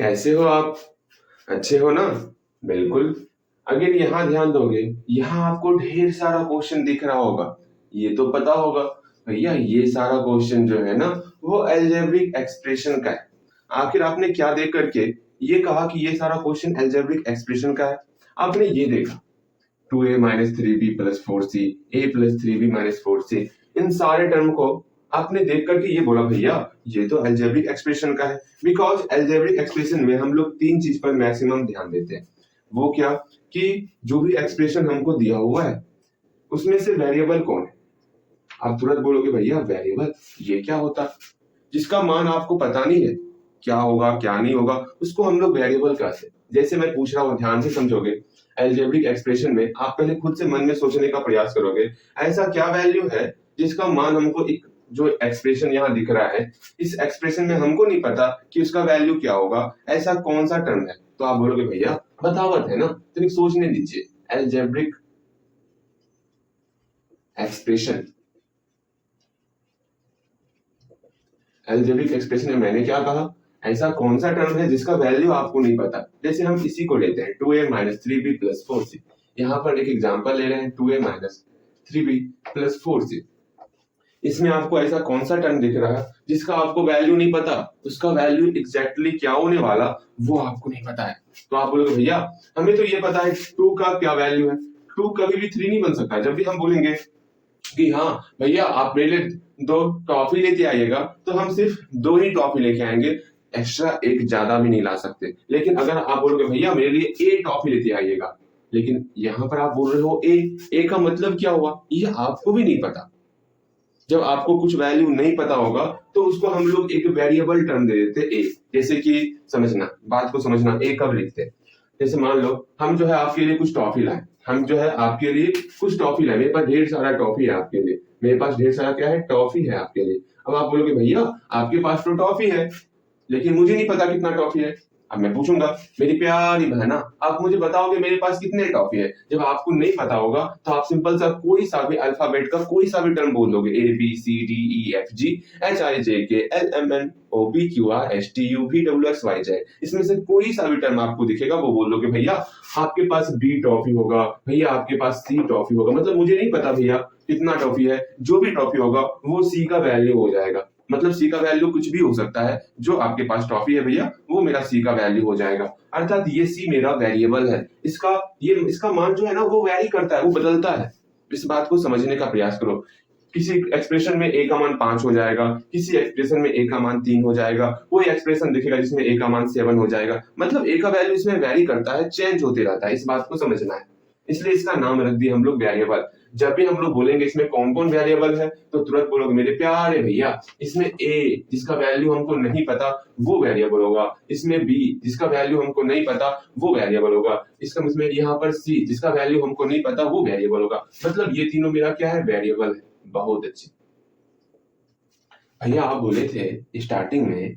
कैसे हो आप? अच्छे हो ना? बिल्कुल। अगर यहाँ ध्यान दोगे, यहाँ आपको ढेर सारा क्वेश्चन दिख रहा होगा। ये तो पता होगा भैया, ये सारा क्वेश्चन जो है ना, वो अलजेब्रिक एक्सप्रेशन का है। आखिर आपने क्या देख करके ये कहा कि ये सारा क्वेश्चन अलजेब्रिक एक्सप्रेशन का है? आपने ये देखा 2a minus three B plus four C, A plus three B minus four C, इन सारे टर्म को आपने देख करके ये बोला भैया ये तो अलजेब्रिक एक्सप्रेशन का है। बिकॉज अलजेब्रिक एक्सप्रेशन में हम लोग तीन चीज पर मैक्सिमम ध्यान देते हैं। वो क्या कि जो भी एक्सप्रेशन हमको दिया हुआ है उसमें से वेरिएबल कौन है। आप तुरंत बोलोगे भैया वेरिएबल ये क्या होता है? जिसका मान आपको पता नहीं है क्या होगा क्या नहीं होगा, उसको हम लोग वेरिएबल कहते हैं। जैसे मैं पूछ रहा हूँ, ध्यान से समझोगे। अलजेब्रिक एक्सप्रेशन में आप पहले खुद से मन में सोचने का प्रयास करोगे, ऐसा क्या वैल्यू है जिसका मान हमको एक जो एक्सप्रेशन यहाँ दिख रहा है, इस एक्सप्रेशन में हमको नहीं पता कि उसका वैल्यू क्या होगा, ऐसा कौन सा टर्म है? तो आप बोलोगे भैया बतावट है ना, तो सोचने दीजिए। अलजेब्रिक एक्सप्रेशन, अलजेब्रिक एक्सप्रेशन में मैंने क्या कहा, ऐसा कौन सा टर्म है जिसका वैल्यू आपको नहीं पता। जैसे हम इसी को लेते हैं 2a minus three B plus four C. यहाँ पर एक एग्जाम्पल ले रहे हैं 2a minus three B plus four C. इसमें आपको ऐसा कौन सा टर्म दिख रहा है जिसका आपको वैल्यू नहीं पता, उसका वैल्यू एग्जैक्टली क्या होने वाला वो आपको नहीं पता है। तो आप बोलोगे भैया हमें तो ये पता है 2 का क्या वैल्यू है, 2 कभी भी 3 नहीं बन सकता। जब भी हम बोलेंगे कि हाँ भैया आप मेरे लिए 2 टॉफी लेते आइएगा, तो हम सिर्फ 2 ही टॉफी लेके आएंगे, एक्स्ट्रा एक ज्यादा भी नहीं ला सकते। लेकिन अगर आप बोलोगे भैया मेरे लिए ए टॉफी लेते आइएगा, लेकिन यहाँ पर आप बोल रहे हो ए का मतलब क्या हुआ ये आपको भी नहीं पता। जब आपको कुछ वैल्यू नहीं पता होगा तो उसको हम लोग एक वेरिएबल टर्म दे देते ए। जैसे कि समझना, बात को समझना, ए कब लिखते हैं। जैसे मान लो हम जो है आपके लिए कुछ टॉफी लाए, हम जो है आपके लिए कुछ टॉफी लाए, मेरे पास ढेर सारा टॉफी है आपके लिए, मेरे पास ढेर सारा क्या है टॉफी है आपके लिए। अब आप बोलोगे भैया आपके पास तो टॉफी है लेकिन मुझे नहीं पता कितना टॉफी है। अब मैं पूछूंगा मेरी प्यारी बहना आप मुझे बताओगे मेरे पास कितने टॉफी है। जब आपको नहीं पता होगा तो आप सिंपल सा कोई सा भी अल्फाबेट का कोई सा भी टर्म बोल दोगे, A B C D E F G H I J K L M N O P Q R S T U V W X Y Z, इसमें से कोई सा भी टर्म आपको दिखेगा वो बोल दोगे भैया आपके पास बी टॉफी होगा, भैया आपके पास सी टॉफी होगा। मतलब मुझे नहीं पता भैया कितना टॉफी है, जो भी टॉफी होगा वो सी का वैल्यू हो जाएगा। मतलब सी का वैल्यू कुछ भी हो सकता है, जो आपके पास टॉफी है भैया वो मेरा सी का वैल्यू हो जाएगा। अर्थात ये सी मेरा वेरिएबल है, इसका मान जो है ना वो वैरी करता है, वो बदलता है। इस बात को समझने का प्रयास करो। किसी एक्सप्रेशन में ए का मान 5 हो जाएगा, किसी एक्सप्रेशन में ए का मान 3 हो जाएगा, कोई एक्सप्रेशन दिखेगा जिसमें ए का मान 7 हो जाएगा। मतलब ए का वैल्यू इसमें वैरी करता है, चेंज होते रहता है, इस बात को समझना है। इसलिए इसका नाम रख दिया हम लोग वेरिएबल। जब भी हम लोग बोलेंगे इसमें कौन कौन वेरिएबल है तो तुरंत बोलोगे मेरे प्यारे भैया इसमें ए जिसका वैल्यू हमको नहीं पता वो वेरिएबल होगा, इसमें बी जिसका वैल्यू हमको नहीं पता वो वेरिएबल होगा, इसका इसमें यहाँ पर सी जिसका वैल्यू हमको नहीं पता वो वेरिएबल होगा। मतलब ये तीनों मेरा क्या है, वेरिएबल है। बहुत अच्छी। भैया आप बोले थे स्टार्टिंग में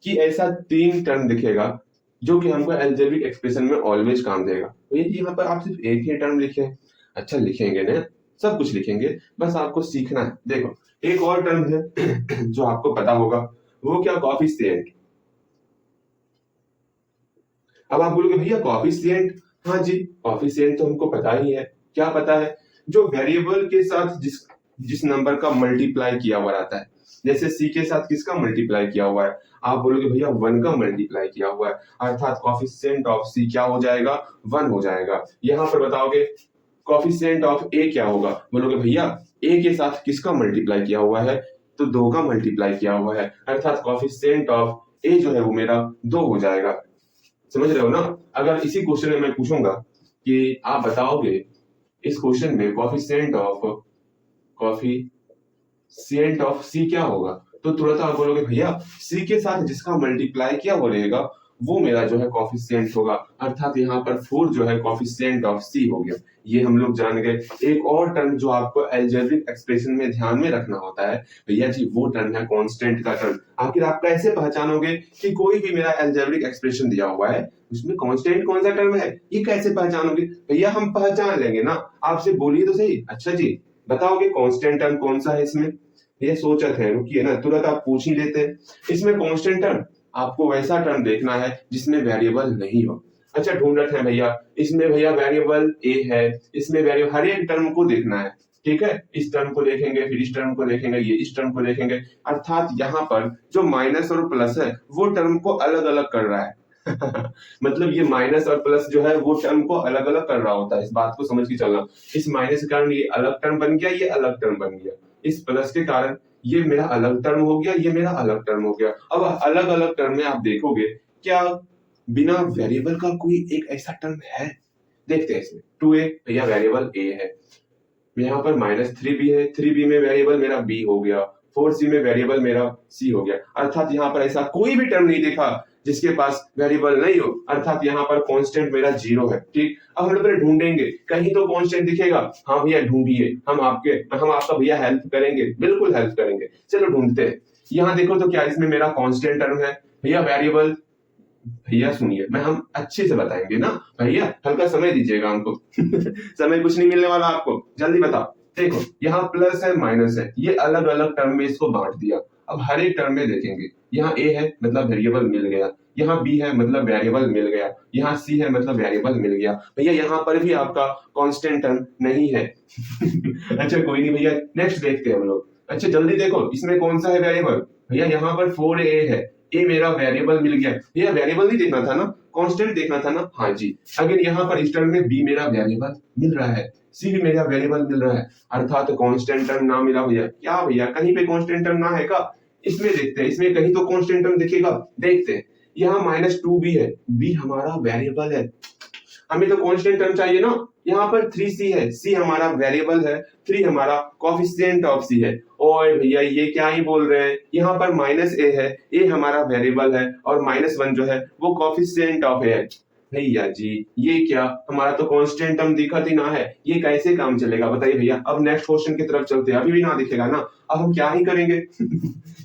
कि ऐसा 3 टर्म दिखेगा जो कि हमको अलजेब्रिक एक्सप्रेशन में ऑलवेज काम देगा। तो ये यहाँ पर आप सिर्फ एक ही टर्म लिखे। अच्छा लिखेंगे ना, सब कुछ लिखेंगे, बस आपको सीखना है। देखो एक और टर्म है जो आपको पता होगा, वो क्या, कॉफिशिएंट। अब आप बोलोगे भैया कॉफिशिएंट, हाँ जी कॉफिशिएंट तो हमको पता ही है। क्या पता है? जो वेरिएबल के साथ जिस नंबर का मल्टीप्लाई किया हुआ रहता है। जैसे सी के साथ किसका मल्टीप्लाई किया हुआ है, आप बोलोगे भैया 1 का मल्टीप्लाई किया हुआ है, अर्थात कॉफिशिएंट ऑफ सी क्या हो जाएगा, 1 हो जाएगा। यहाँ पर बताओगे कॉफिशिएंट ऑफ ए क्या होगा, बोलोगे भैया ए के साथ किसका मल्टीप्लाई किया हुआ है, तो 2 का मल्टीप्लाई किया हुआ है, अर्थात कॉफिशिएंट ऑफ ए जो है वो मेरा 2 हो जाएगा। समझ रहे हो ना? अगर इसी क्वेश्चन में मैं पूछूंगा कि आप बताओगे इस क्वेश्चन में कॉफिशिएंट ऑफ सी क्या होगा, तो तुरंत आप बोलोगे भैया सी के साथ जिसका मल्टीप्लाई किया हो रहेगा वो मेरा जो है कॉफिशिएंट होगा, अर्थात यहाँ पर 4 जो है कॉफिशिएंट ऑफ सी हो गया। ये हम लोग जान गए। एक और टर्म जो आपको अलजेब्रिक एक्सप्रेशन में ध्यान में रखना होता है भैया जी, वो टर्म है कांस्टेंट का टर्म। आखिर आप कैसे पहचानोगे कि कोई भी मेरा अलजेब्रिक एक्सप्रेशन दिया हुआ है उसमें कांस्टेंट कौन सा टर्म है, ये कैसे पहचानोगे? भैया हम पहचान लेंगे ना, आपसे बोलिए तो सही। अच्छा जी बताओगे कांस्टेंट टर्म कौन सा है इसमें? ये सोचत है, रुकिए ना, तुरंत आप पूछ ही लेते हैं। इसमें कांस्टेंट टर्म आपको वैसा टर्म देखना है जिसमें वेरिएबल नहीं हो। अच्छा ढूंढ रहे हैं भैया, इसमें भैया वेरिएबल ए है, इसमें वेरिएबल, हर एक टर्म को देखना है, ठीक है। इस टर्म को देखेंगे, फिर इस टर्म को देखेंगे, ये इस टर्म को देखेंगे, अर्थात यहाँ पर जो माइनस और प्लस है वो टर्म को अलग अलग कर रहा है। मतलब ये माइनस और प्लस जो है वो टर्म को अलग अलग कर रहा होता है, इस बात को समझ के चलना। इस माइनस के कारण ये अलग टर्म बन गया, ये अलग टर्म बन गया। इस प्लस के कारण ये मेरा अलग टर्म हो गया, ये मेरा अलग टर्म हो गया। अब अलग अलग टर्म में आप देखोगे क्या बिना वेरिएबल का कोई एक ऐसा टर्म है? देखते हैं इसमें। 2a भैया वेरिएबल a है, यहाँ पर -3b है, 3b में वेरिएबल मेरा b हो गया, 4c में वेरिएबल मेरा c हो गया। अर्थात यहाँ पर ऐसा कोई भी टर्म नहीं देखा जिसके पास वेरिएबल नहीं हो, अर्थात यहाँ पर कांस्टेंट मेरा 0 है। ठीक, अब हम लोग ढूंढेंगे, कहीं तो कांस्टेंट दिखेगा। हाँ भैया ढूंढिए, हम आपका भैया हेल्प करेंगे, बिल्कुल हेल्प करेंगे। चलो ढूंढते हैं। यहाँ देखो तो क्या इसमें मेरा कांस्टेंट टर्म है भैया, वेरिएबल। भैया सुनिए, हम अच्छे से बताएंगे ना भैया, हल्का समय दीजिएगा हमको। समय कुछ नहीं मिलने वाला आपको, जल्दी बताओ। देखो यहाँ प्लस है माइनस है, ये अलग अलग टर्म में इसको बांट दिया। अब हर एक टर्म में देखेंगे, यहाँ a है मतलब वेरिएबल मिल गया, यहाँ b है मतलब वेरिएबल मिल गया, यहाँ c है मतलब वेरिएबल मिल गया। भैया यहाँ पर भी आपका कांस्टेंट टर्म नहीं है। अच्छा कोई नहीं भैया, नेक्स्ट देखते हैं हम लोग। अच्छा जल्दी देखो, इसमें कौन सा है वेरिएबल? भैया यहाँ पर 4a है, ए मेरा वेरिएबल मिल गया। भैया वेरिएबल नहीं देखना था ना, कांस्टेंट देखना था ना। हाँ जी। अगर यहाँ पर इस टर्म में बी मेरा वेरिएबल मिल रहा है, सी भी मेरा वेरिएबल मिल रहा है, अर्थात कांस्टेंट टर्म ना मिला भैया। क्या भैया कहीं पे कांस्टेंट टर्म ना है का? इसमें देखते हैं, इसमें कहीं तो कांस्टेंट टर्म दिखेगा, देखते हैं। यहाँ -2b है, बी हमारा वेरिएबल है, हमें तो कांस्टेंट टर्म चाहिए ना। यहाँ पर 3c है, c हमारा वेरिएबल है, 3 हमारा कोएफिशिएंट ऑफ c है। ओए भैया ये क्या ही बोल रहे हैं, यहाँ पर -a है, a हमारा वेरिएबल है और -1 जो है वो कोएफिशिएंट ऑफ a है। भैया जी ये क्या, हमारा तो कांस्टेंट टर्म दिखा ही ना है, ये कैसे काम चलेगा बताइए भैया। अब नेक्स्ट क्वेश्चन की तरफ चलते हैं, अभी भी ना दिखेगा ना, अब हम क्या ही करेंगे।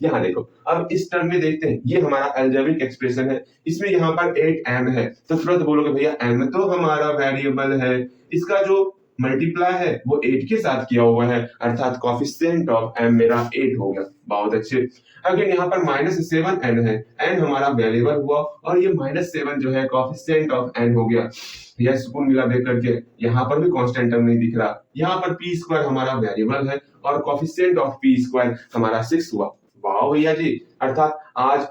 यहाँ देखो, अब इस टर्म में देखते हैं, ये हमारा अलजेब्रिक एक्सप्रेशन है, इसमें यहाँ पर 8m है, तो तुरंत बोलोगे भैया m तो हमारा वेरिएबल है, इसका जो मल्टीप्लाई है वो 8 के साथ किया हुआ है, अर्थात कोएफिशिएंट ऑफ m मेरा 8 हो गया। बहुत अच्छे। अगेन यहाँ पर -7n है, n हमारा वेरिएबल हुआ और ये -7 जो है कोएफिशिएंट ऑफ n हो गया। यह सुकून मिला देख करके, यहाँ पर भी कांस्टेंट टर्म नहीं दिख रहा। यहाँ पर p² हमारा वेरिएबल है और कोएफिशिएंट ऑफ p² हमारा 6 हुआ। वाह भैया जी, अर्थात आज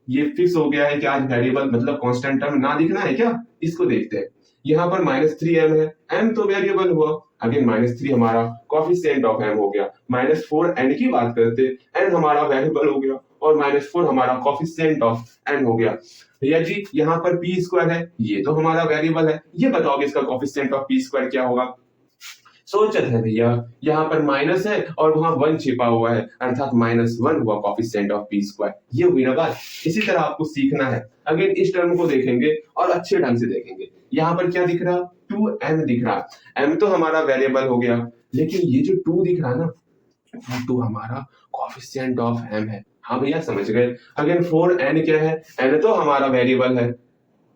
ये फिक्स हो गया है कि आज वेरिएबल मतलब कांस्टेंट टर्म ना दिखना है क्या। इसको देखते हैं, यहाँ पर -3m है, m तो वेरिएबल हुआ, अगेन -3 हमारा कोएफिशिएंट ऑफ m हो गया। -4n की बात करते, n हमारा वेरिएबल हो गया और -4 हमारा कोएफिशिएंट ऑफ n हो गया। भैया जी यहाँ पर p² है, ये तो हमारा वेरिएबल है, ये बताओगे इसका कोएफिशिएंट ऑफ p² क्या होगा? सोचत है भैया, यहाँ पर माइनस है और वहां 1 छिपा हुआ है, अर्थात -1 हुआ कोएफिशिएंट ऑफ p²। ये हुई ना बात। इसी तरह आपको सीखना है। अगेन इस टर्म को देखेंगे और अच्छे ढंग से देखेंगे। यहाँ पर क्या दिख रहा? 2m दिख रहा। m तो हमारा वेरिएबल हो गया, लेकिन ये जो 2 दिख रहा ना, वो 2 हमारा कोएफिशिएंट ऑफ m है। हाँ भैया समझ गए। अगेन 4n क्या है? n तो हमारा वेरिएबल है,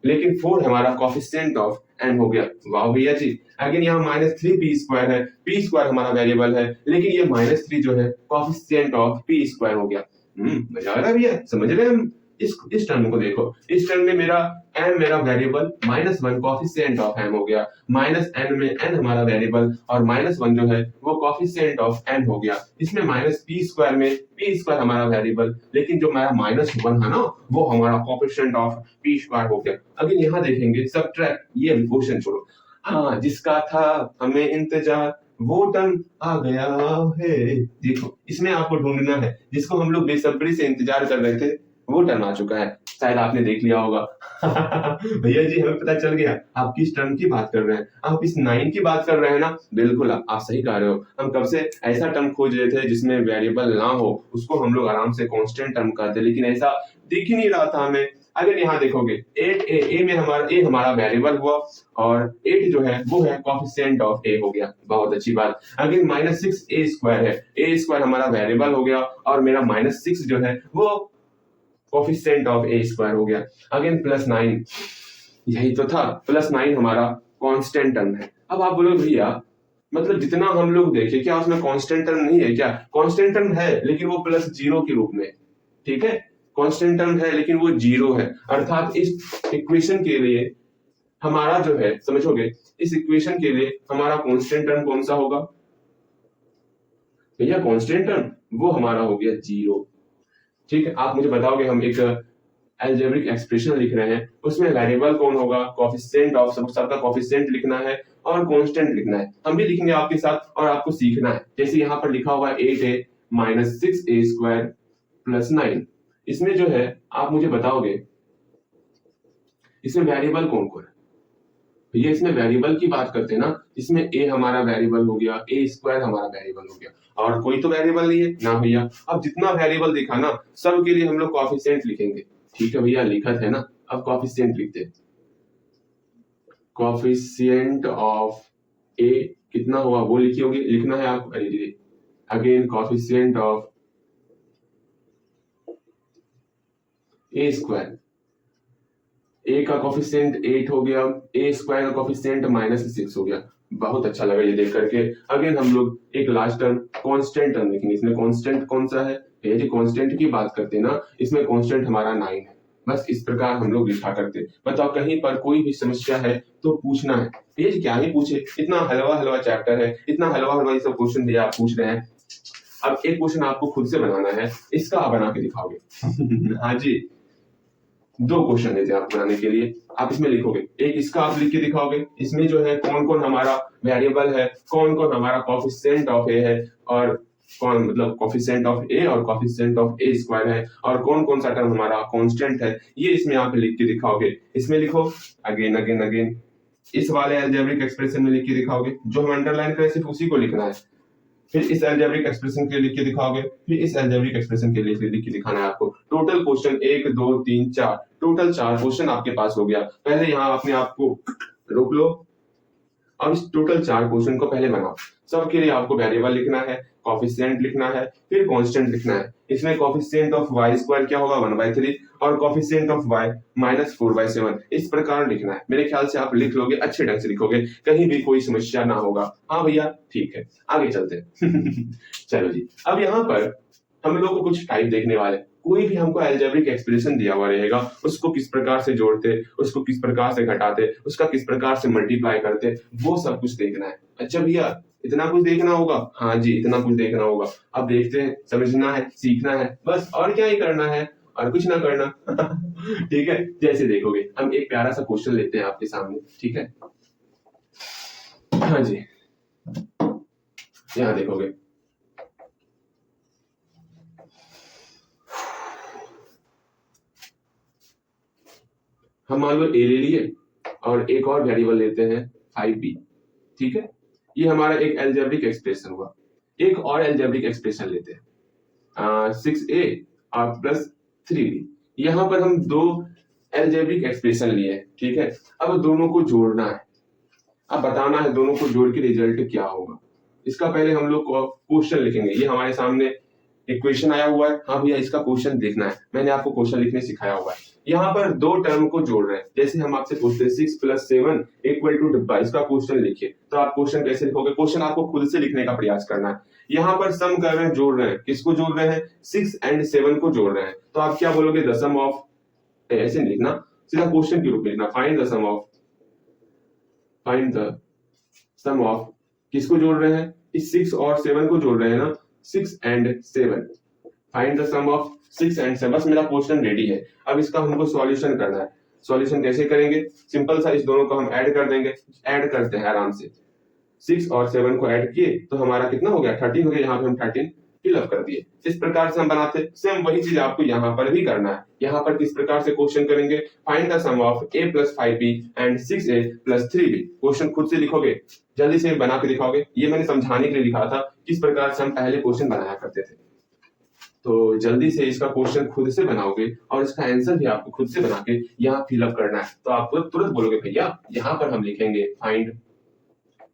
लेकिन 4 हमारा कोएफिशिएंट ऑफ n हो गया। वाह भैया जी। अगेन यहाँ -3p² है, p² हमारा वेरिएबल है, लेकिन ये -3 जो है कोएफिशिएंट ऑफ p² हो गया। मजा आ रहा है भैया, समझ रहे हैं हम। इस टर्म को देखो, इस टर्म में मेरा m मेरा वेरिएबल, -1 कोएफिशिएंट ऑफ m हो गया, -n में n हमारा वेरिएबल और -1 जो है वो कोएफिशिएंट ऑफ n हो गया। इसमें -p² में p² हमारा वेरिएबल, लेकिन जो हमारा -1 है ना वो हमारा कोएफिशिएंट ऑफ p² हो गया। अगर यहाँ देखेंगे सब्ट्रैक्ट, ये क्वेश्चन छोड़ो। हाँ, जिसका था हमें इंतजार वो टर्म आ गया है। देखो इसमें आपको ढूंढना है, जिसको हम लोग बेसब्री से इंतजार कर रहे थे वो टर्म आ चुका है, शायद आपने देख लिया होगा। भैया जी हमें पता चल गया आप किस टर्म की बात कर रहे हैं, आप इस 9 की बात कर रहे हैं ना। बिल्कुल आप सही कह रहे हो, हम कब से ऐसा टर्म खोज रहे थे जिसमें वेरिएबल ना हो, उसको हम लोग आराम से कांस्टेंट टर्म कहते, लेकिन ऐसा दिख ही नहीं रहा था हमें। अगर यहाँ देखोगे 8a में हमारा वेरिएबल हुआ और 8 जो है वो है कोएफिशिएंट ऑफ a हो गया। बहुत अच्छी बात। अगर -6a² है, a² हमारा वेरिएबल हो गया और मेरा -6 जो है वो कोएफिशिएंट ऑफ a² हो गया। अगेन +9, यही तो था, +9 हमारा कांस्टेंट टर्म है। अब आप बोलोगे भैया मतलब जितना हम लोग देखे क्या उसमें कांस्टेंट टर्म नहीं है क्या? कांस्टेंट टर्म है, लेकिन वो +0 के रूप में, ठीक है। कांस्टेंट टर्म है लेकिन वो 0 है, अर्थात इस इक्वेशन के लिए हमारा जो है, समझोगे, इस इक्वेशन के लिए हमारा कांस्टेंट टर्म कौन सा होगा भैया? कांस्टेंट टर्म वो हमारा हो गया 0। ठीक है, आप मुझे बताओगे, हम एक अलजेब्रिक एक्सप्रेशन लिख रहे हैं, उसमें वेरिएबल कौन होगा, कोएफिशिएंट ऑफ सबका कोएफिशिएंट लिखना है और कांस्टेंट लिखना है। हम भी लिखेंगे आपके साथ और आपको सीखना है। जैसे यहाँ पर लिखा हुआ है 8a minus 6a square plus 9। इसमें जो है आप मुझे बताओगे इसमें वेरिएबल कौन कौन है भैया? इसमें वेरिएबल की बात करते हैं ना, इसमें a हमारा वेरिएबल हो गया, a स्क्वायर हमारा वेरिएबल हो गया, और कोई तो वेरिएबल नहीं है ना भैया। अब जितना वेरिएबल दिखा ना, सब के लिए हम लोग कोएफिशिएंट लिखेंगे। ठीक है भैया, लिखत है ना, अब कोएफिशिएंट लिखते हैं। कोएफिशिएंट ऑफ a कितना होगा वो लिखियोगे, लिखना है आपको। Again coefficient of a square, a का कोफिशिएंट 8 हो गया, a स्क्वायर का कोफिशिएंट -6 हो गया। बहुत अच्छा लगा ये देख करके। अगेन हम लोग एक लास्ट टर्म कांस्टेंट टर्म लिखेंगे। इसमें कांस्टेंट कौन सा है? ये जी कांस्टेंट की बात करते हैं ना, इसमें कांस्टेंट हमारा 9 है। बस इस प्रकार हम लोग लिखा करते। बताओ कहीं पर कोई भी समस्या है तो पूछना है। ये क्या ही पूछे, इतना हलवा हलवा चैप्टर है, इतना हलवा हलवा ये सब क्वेश्चन दिया आप पूछ रहे हैं। अब एक क्वेश्चन आपको खुद से बनाना है, इसका आप बना के दिखाओगे। हाँ जी, 2 क्वेश्चन देते हैं आपको बनाने के लिए। आप इसमें लिखोगे, एक इसका आप लिख के दिखाओगे, इसमें जो है कौन कौन हमारा वेरिएबल है, कौन कौन हमारा कोएफिशिएंट ऑफ ए है, और कौन मतलब कोएफिशिएंट ऑफ ए और कोएफिशिएंट ऑफ ए स्क्वायर है, और कौन कौन सा टर्म हमारा कांस्टेंट है, ये इसमें आप लिख के दिखाओगे। इसमें लिखो अगेन अगेन अगेन, इस वाले अलजेब्रिक एक्सप्रेशन में लिख के दिखाओगे। जो हम अंडरलाइन करें सिर्फ उसी को लिखना है। फिर इस अलजेब्रिक एक्सप्रेशन के लिए लिख के दिखाओगे, फिर इस अलजेब्रिक एक्सप्रेशन के लिए लिख के दिखाना है आपको। टोटल क्वेश्चन 1 2 3 4, टोटल 4 क्वेश्चन आपके पास हो गया। पहले यहाँ अपने आप को रोक लो और इस टोटल 4 क्वेश्चन को पहले बनाओ। सबके लिए आपको वेरिएबल लिखना है, कोएफिशिएंट लिखना है, फिर कांस्टेंट लिखना है। इसमें कोएफिशिएंट ऑफ y स्क्वायर क्या होगा 1/3 और कोएफिशिएंट ऑफ y -4/7, इस प्रकार लिखना है। मेरे ख्याल से आप लिख लोगे, अच्छे ढंग से लिखोगे, कहीं भी कोई समस्या ना होगा। हाँ भैया ठीक है, आगे चलते हैं। चलो जी, अब यहाँ पर हम लोग को कुछ टाइप देखने वाले। कोई भी हमको अलजेब्रिक एक्सप्रेशन दिया हुआ रहेगा, उसको किस प्रकार से जोड़ते, उसको किस प्रकार से घटाते, उसका किस प्रकार से मल्टीप्लाई करते, वो सब कुछ देखना है। अच्छा भैया इतना कुछ देखना होगा? हाँ जी इतना कुछ देखना होगा। अब देखते हैं, समझना है, सीखना है, बस और क्या ही करना है, और कुछ ना करना। ठीक है, जैसे देखोगे हम एक प्यारा सा क्वेश्चन लेते हैं आपके सामने। ठीक है, हाँ जी, यहाँ देखोगे हम मान लो a ले लिए और एक और वेरिएबल लेते हैं 5b। ठीक है, ये हमारा एक अलजेब्रिक एक्सप्रेशन हुआ। एक और अलजेब्रिक एक्सप्रेशन लेते हैं 6a और प्लस 3b। यहाँ पर हम 2 अलजेब्रिक एक्सप्रेशन लिए हैं। ठीक है, अब दोनों को जोड़ना है, अब बताना है दोनों को जोड़ के रिजल्ट क्या होगा। इसका पहले हम लोग क्वेश्चन लिखेंगे। ये हमारे सामने इक्वेशन आया हुआ है। हाँ भैया इसका क्वेश्चन देखना है, मैंने आपको क्वेश्चन लिखने सिखाया हुआ है। यहाँ पर 2 टर्म को जोड़ रहे हैं। जैसे हम आपसे पूछते हैं 6 + 7 = डिब्बा, इसका क्वेश्चन लिखिए। तो आप क्वेश्चन कैसे लिखोगे? क्वेश्चन आपको खुद से लिखने का प्रयास करना है। यहाँ पर सम कर रहे हैं, जोड़ रहे हैं। किसको जोड़ रहे हैं? 6 और 7 को जोड़ रहे हैं। तो आप क्या बोलोगे? द सम ऑफ, ऐसे नहीं लिखना, सीधा क्वेश्चन के रूप में लिखना। फाइंड द सम ऑफ, किसको जोड़ रहे हैं? इस 6 और 7 को जोड़ रहे हैं ना, 6 और 7। फाइंड द सम ऑफ 6 और 7। बस मेरा क्वेश्चन रेडी है। अब इसका हमको सॉल्यूशन करना है। सॉल्यूशन कैसे करेंगे? सिंपल सा, इस दोनों को हम ऐड कर देंगे। ऐड करते हैं आराम से। 6 और 7 को ऐड किए तो हमारा कितना हो गया? 13 हो गया। यहाँ पे हम 13 फिलअप कर दिए। इस प्रकार से हम बनाते हैं। सेम वही चीज आपको यहाँ पर भी करना है। यहाँ पर किस प्रकार से क्वेश्चन करेंगे? Find the sum of a + 5b and 6a + 3b। Question खुद से लिखोगे, जल्दी से बना के दिखाओगे। ये मैंने समझाने के लिए लिखा था किस प्रकार से हम पहले क्वेश्चन बनाया करते थे। तो जल्दी से इसका क्वेश्चन खुद से बनाओगे और इसका आंसर भी आपको खुद से बना के यहाँ फिलअप करना है। तो आप तुरंत बोलोगे भैया यहाँ पर हम लिखेंगे फाइंड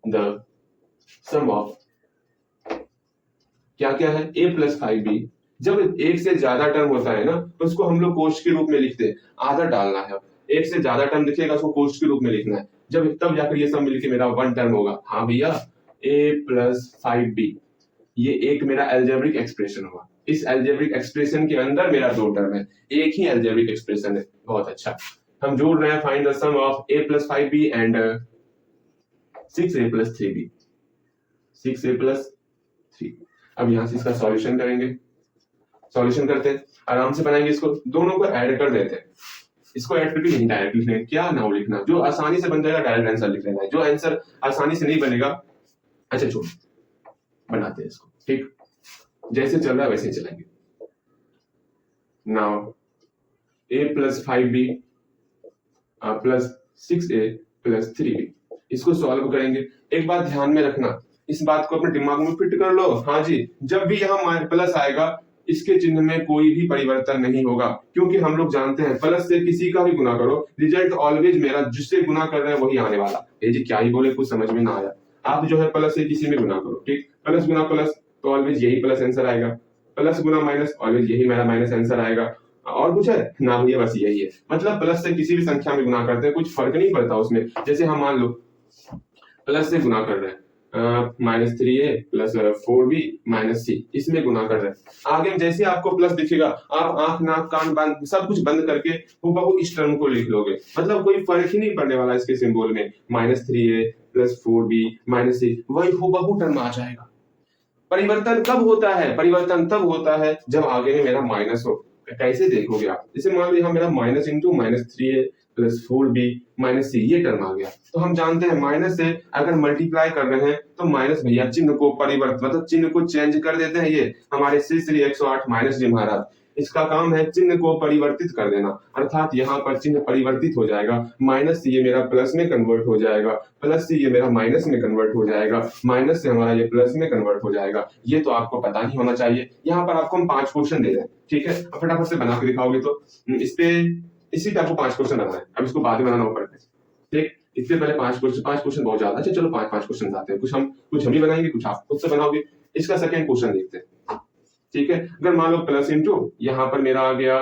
द सम ऑफ, क्या क्या है? a + 5b। जब एक से ज्यादा टर्म होता है ना तो उसको हम लोग कोष्ठ के रूप में लिखते हैं। आदत डालना है। एक से ज्यादा टर्म दिखेगा उसको कोष्ठ के रूप में लिखना है। जब तब जाकर ये सब मिलके मेरा 1 टर्म होगा। हाँ भैया a + 5b, ये एक मेरा अलजेब्रिक एक्सप्रेशन हुआ। इस अलजेब्रिक एक्सप्रेशन के अंदर मेरा दो टर्म है, एक ही अलजेब्रिक एक्सप्रेशन है। बहुत अच्छा, हम जोड़ रहे हैं find the sum of a + 5b and 6a + 3b, 6a + 3। अब यहां से इसका सॉल्यूशन करेंगे, सॉल्यूशन करते हैं, आराम से बनाएंगे इसको, दोनों को ऐड कर देते हैं। इसको ऐड करके यहीं डायरेक्ट लिख लेंगे, क्या नाउ लिखना, जो आसानी से बन जाएगा डायरेक्ट आंसर लिख लेना है, जो आंसर आसानी से नहीं बनेगा अच्छा छोड़, बनाते हैं इसको। ठीक, जैसे चल रहा है वैसे ही चलेंगे। Now a + 5b + 6a + 3b, इसको सॉल्व करेंगे। एक बात ध्यान में रखना, इस बात को अपने दिमाग में फिट कर लो। हाँ जी, जब भी यहाँ प्लस आएगा इसके चिन्ह में कोई भी परिवर्तन नहीं होगा, क्योंकि हम लोग जानते हैं प्लस से किसी का भी गुना करो, रिजल्ट ऑलवेज मेरा जिससे गुना कर रहे हैं वही आने वाला। ये जी क्या ही बोले, कुछ समझ में ना आया। आप जो है प्लस से किसी में गुना करो, ठीक, प्लस गुना प्लस तो ऑलवेज यही प्लस आंसर आएगा, प्लस गुना माइनस ऑलवेज यही मेरा माइनस आंसर आएगा। और कुछ है ना भैया, बस यही है। मतलब प्लस से किसी भी संख्या में गुना करते हैं, कुछ फर्क नहीं पड़ता उसमें। जैसे हम मान लो प्लस से गुना कर रहे हैं, -3a + 4b - c, इसमें गुना कर रहे हैं। आगे जैसे आपको प्लस दिखेगा, आप आंख नाक कान बंद सब कुछ बंद करके हूबहू इस टर्म को लिख लोगे, मतलब कोई फर्क ही नहीं पड़ने वाला इसके सिंबल में। -3a + 4b - c, वही हूबहू टर्म आ जाएगा। परिवर्तन कब होता है? परिवर्तन तब होता है जब आगे में मेरा माइनस हो। कैसे देखोगे आप? जैसे मान लो यहाँ मेरा minus into -3a + 4b - c, ये टर्म आ गया। तो हम जानते हैं माइनस से अगर मल्टीप्लाई कर रहे हैं तो माइनस भैया चिन्ह को परिवर्तन, मतलब चिन्ह को चेंज कर देते हैं। ये हमारे श्री 108 माइनस जी महाराज, इसका काम है चिन्ह को परिवर्तित कर देना, अर्थात यहाँ पर चिन्ह परिवर्तित हो जाएगा। माइनस से ये मेरा प्लस में कन्वर्ट हो जाएगा, प्लस से ये मेरा माइनस में कन्वर्ट हो जाएगा, माइनस से हमारा ये प्लस में कन्वर्ट हो जाएगा। ये तो आपको पता ही होना चाहिए। यहाँ पर आपको हम 5 क्वेश्चन दे रहे हैं, ठीक है, अब फटाफट से बना के दिखाओगे तो इस पे इसी पे आपको 5 क्वेश्चन बनाना है। अब इसको बाद में बनाना पड़ता है, ठीक, इससे पहले 5 क्वेश्चन बहुत ज्यादा। अच्छा चलो 5 क्वेश्चन आते हैं, कुछ हम ही बनाएंगे, कुछ आप खुद से बनाओगे। इसका सेकंड क्वेश्चन देखते हैं, ठीक है। अगर मान लो प्लस इंटू यहाँ पर मेरा आ गया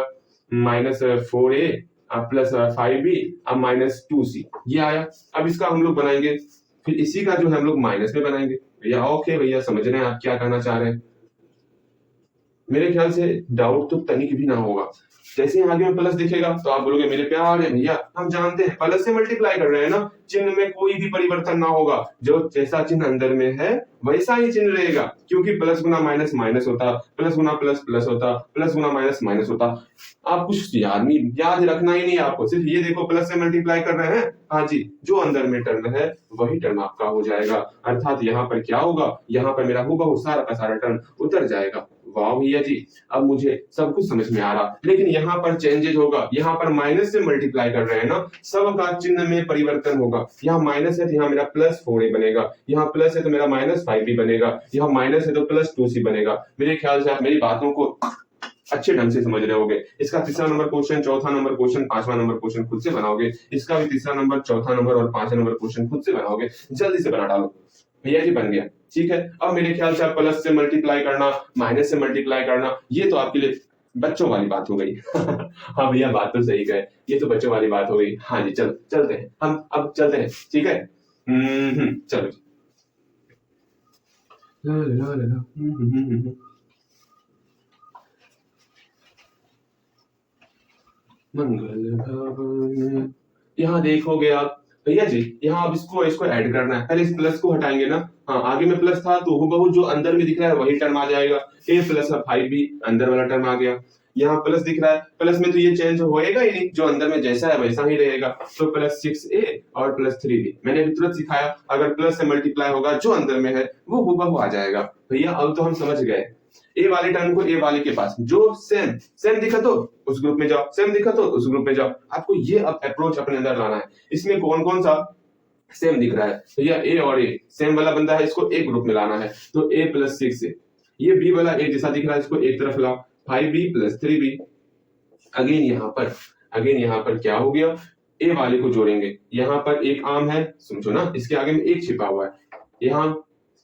-4a + 5b -2c, ये आया। अब इसका हम लोग बनाएंगे, फिर इसी का जो है हम लोग माइनस में बनाएंगे। भैया ओके भैया, समझ रहे हैं आप क्या कहना चाह रहे हैं? मेरे ख्याल से डाउट तो तनिक भी ना होगा। जैसे ही आगे में प्लस दिखेगा तो आप बोलोगे मेरे प्यारे भैया हम जानते हैं प्लस से मल्टीप्लाई कर रहे हैं ना, चिन्ह में कोई भी परिवर्तन ना होगा, जो जैसा चिन्ह अंदर में है वैसा ही चिन्ह रहेगा, क्योंकि प्लस गुना माइनस माइनस होता, प्लस गुना प्लस प्लस होता, प्लस गुना माइनस माइनस होता। आप कुछ याद रखना ही नहीं आपको, सिर्फ ये देखो प्लस से मल्टीप्लाई कर रहे हैं, हाँ जी, जो अंदर में टर्म है वही टर्म आपका हो जाएगा। अर्थात यहाँ पर क्या होगा, यहाँ पर मेरा हूबहू सारा का सारा टर्म उतर जाएगा। वाह भैया जी, अब मुझे सब कुछ समझ में आ रहा। लेकिन यहाँ पर चेंजेज होगा, यहाँ पर माइनस से मल्टीप्लाई कर रहे हैं ना, सब का चिन्ह में परिवर्तन होगा। यहाँ माइनस है तो यहाँ मेरा +4a बनेगा, यहाँ प्लस है तो मेरा -5b बनेगा, यहाँ माइनस है तो +2c बनेगा। मेरे ख्याल से आप मेरी बातों को अच्छे ढंग से समझ रहे होगे। इसका तीसरा नंबर क्वेश्चन, चौथा नंबर क्वेश्चन, पांचवा नंबर क्वेश्चन खुद से बनाओगे। इसका भी तीसरा नंबर, चौथा नंबर और पांचवा नंबर क्वेश्चन खुद से बनाओगे। जल्दी से बना डालो भैया जी, बन गया, ठीक है। अब मेरे ख्याल से आप प्लस से मल्टीप्लाई करना, माइनस से मल्टीप्लाई करना, ये तो आपके लिए बच्चों वाली बात हो गई। हाँ भैया बात तो सही कहे, ये तो बच्चों वाली बात हो गई। हाँ जी चलते हैं, हम अब चलते हैं, ठीक है। चलो मंगल भवन, यहाँ देखोगे आप भैया जी, यहाँ अब इसको ऐड करना है। पहले इस प्लस को हटाएंगे ना, हाँ आगे में प्लस था तो हूबहू जो अंदर में दिख रहा है वही टर्म आ जाएगा। a + 5b अंदर वाला टर्म आ गया। यहाँ प्लस दिख रहा है, प्लस में तो ये चेंज होएगा ही नहीं, जो अंदर में जैसा है वैसा ही रहेगा। तो +6a और +3b, मैंने अभी तुरंत सिखाया, अगर प्लस से मल्टीप्लाई होगा जो अंदर में है वो हूबहू आ जाएगा। भैया अब तो हम समझ गए, ए वाले टर्म को ए वाले के पास जो सेम दिखा तो उस ग्रुप में जाओ, सेम दिखा तो उस ग्रुप में जाओ। आपको ये अब अप्रोच अपने अंदर लाना है। इसमें कौन कौन सा सेम दिख रहा है, तो ये ए और ए सेम वाला बंदा है, इसको एक ग्रुप में लाना है। तो a + 6a, ये b वाला एक जैसा दिख रहा है, इसको एक तरफ लाओ। 5b + 3b, अगेन यहाँ पर क्या हो गया, a वाले को जोड़ेंगे। यहाँ पर एक आम है, समझो ना, इसके आगे में एक छिपा हुआ है। यहाँ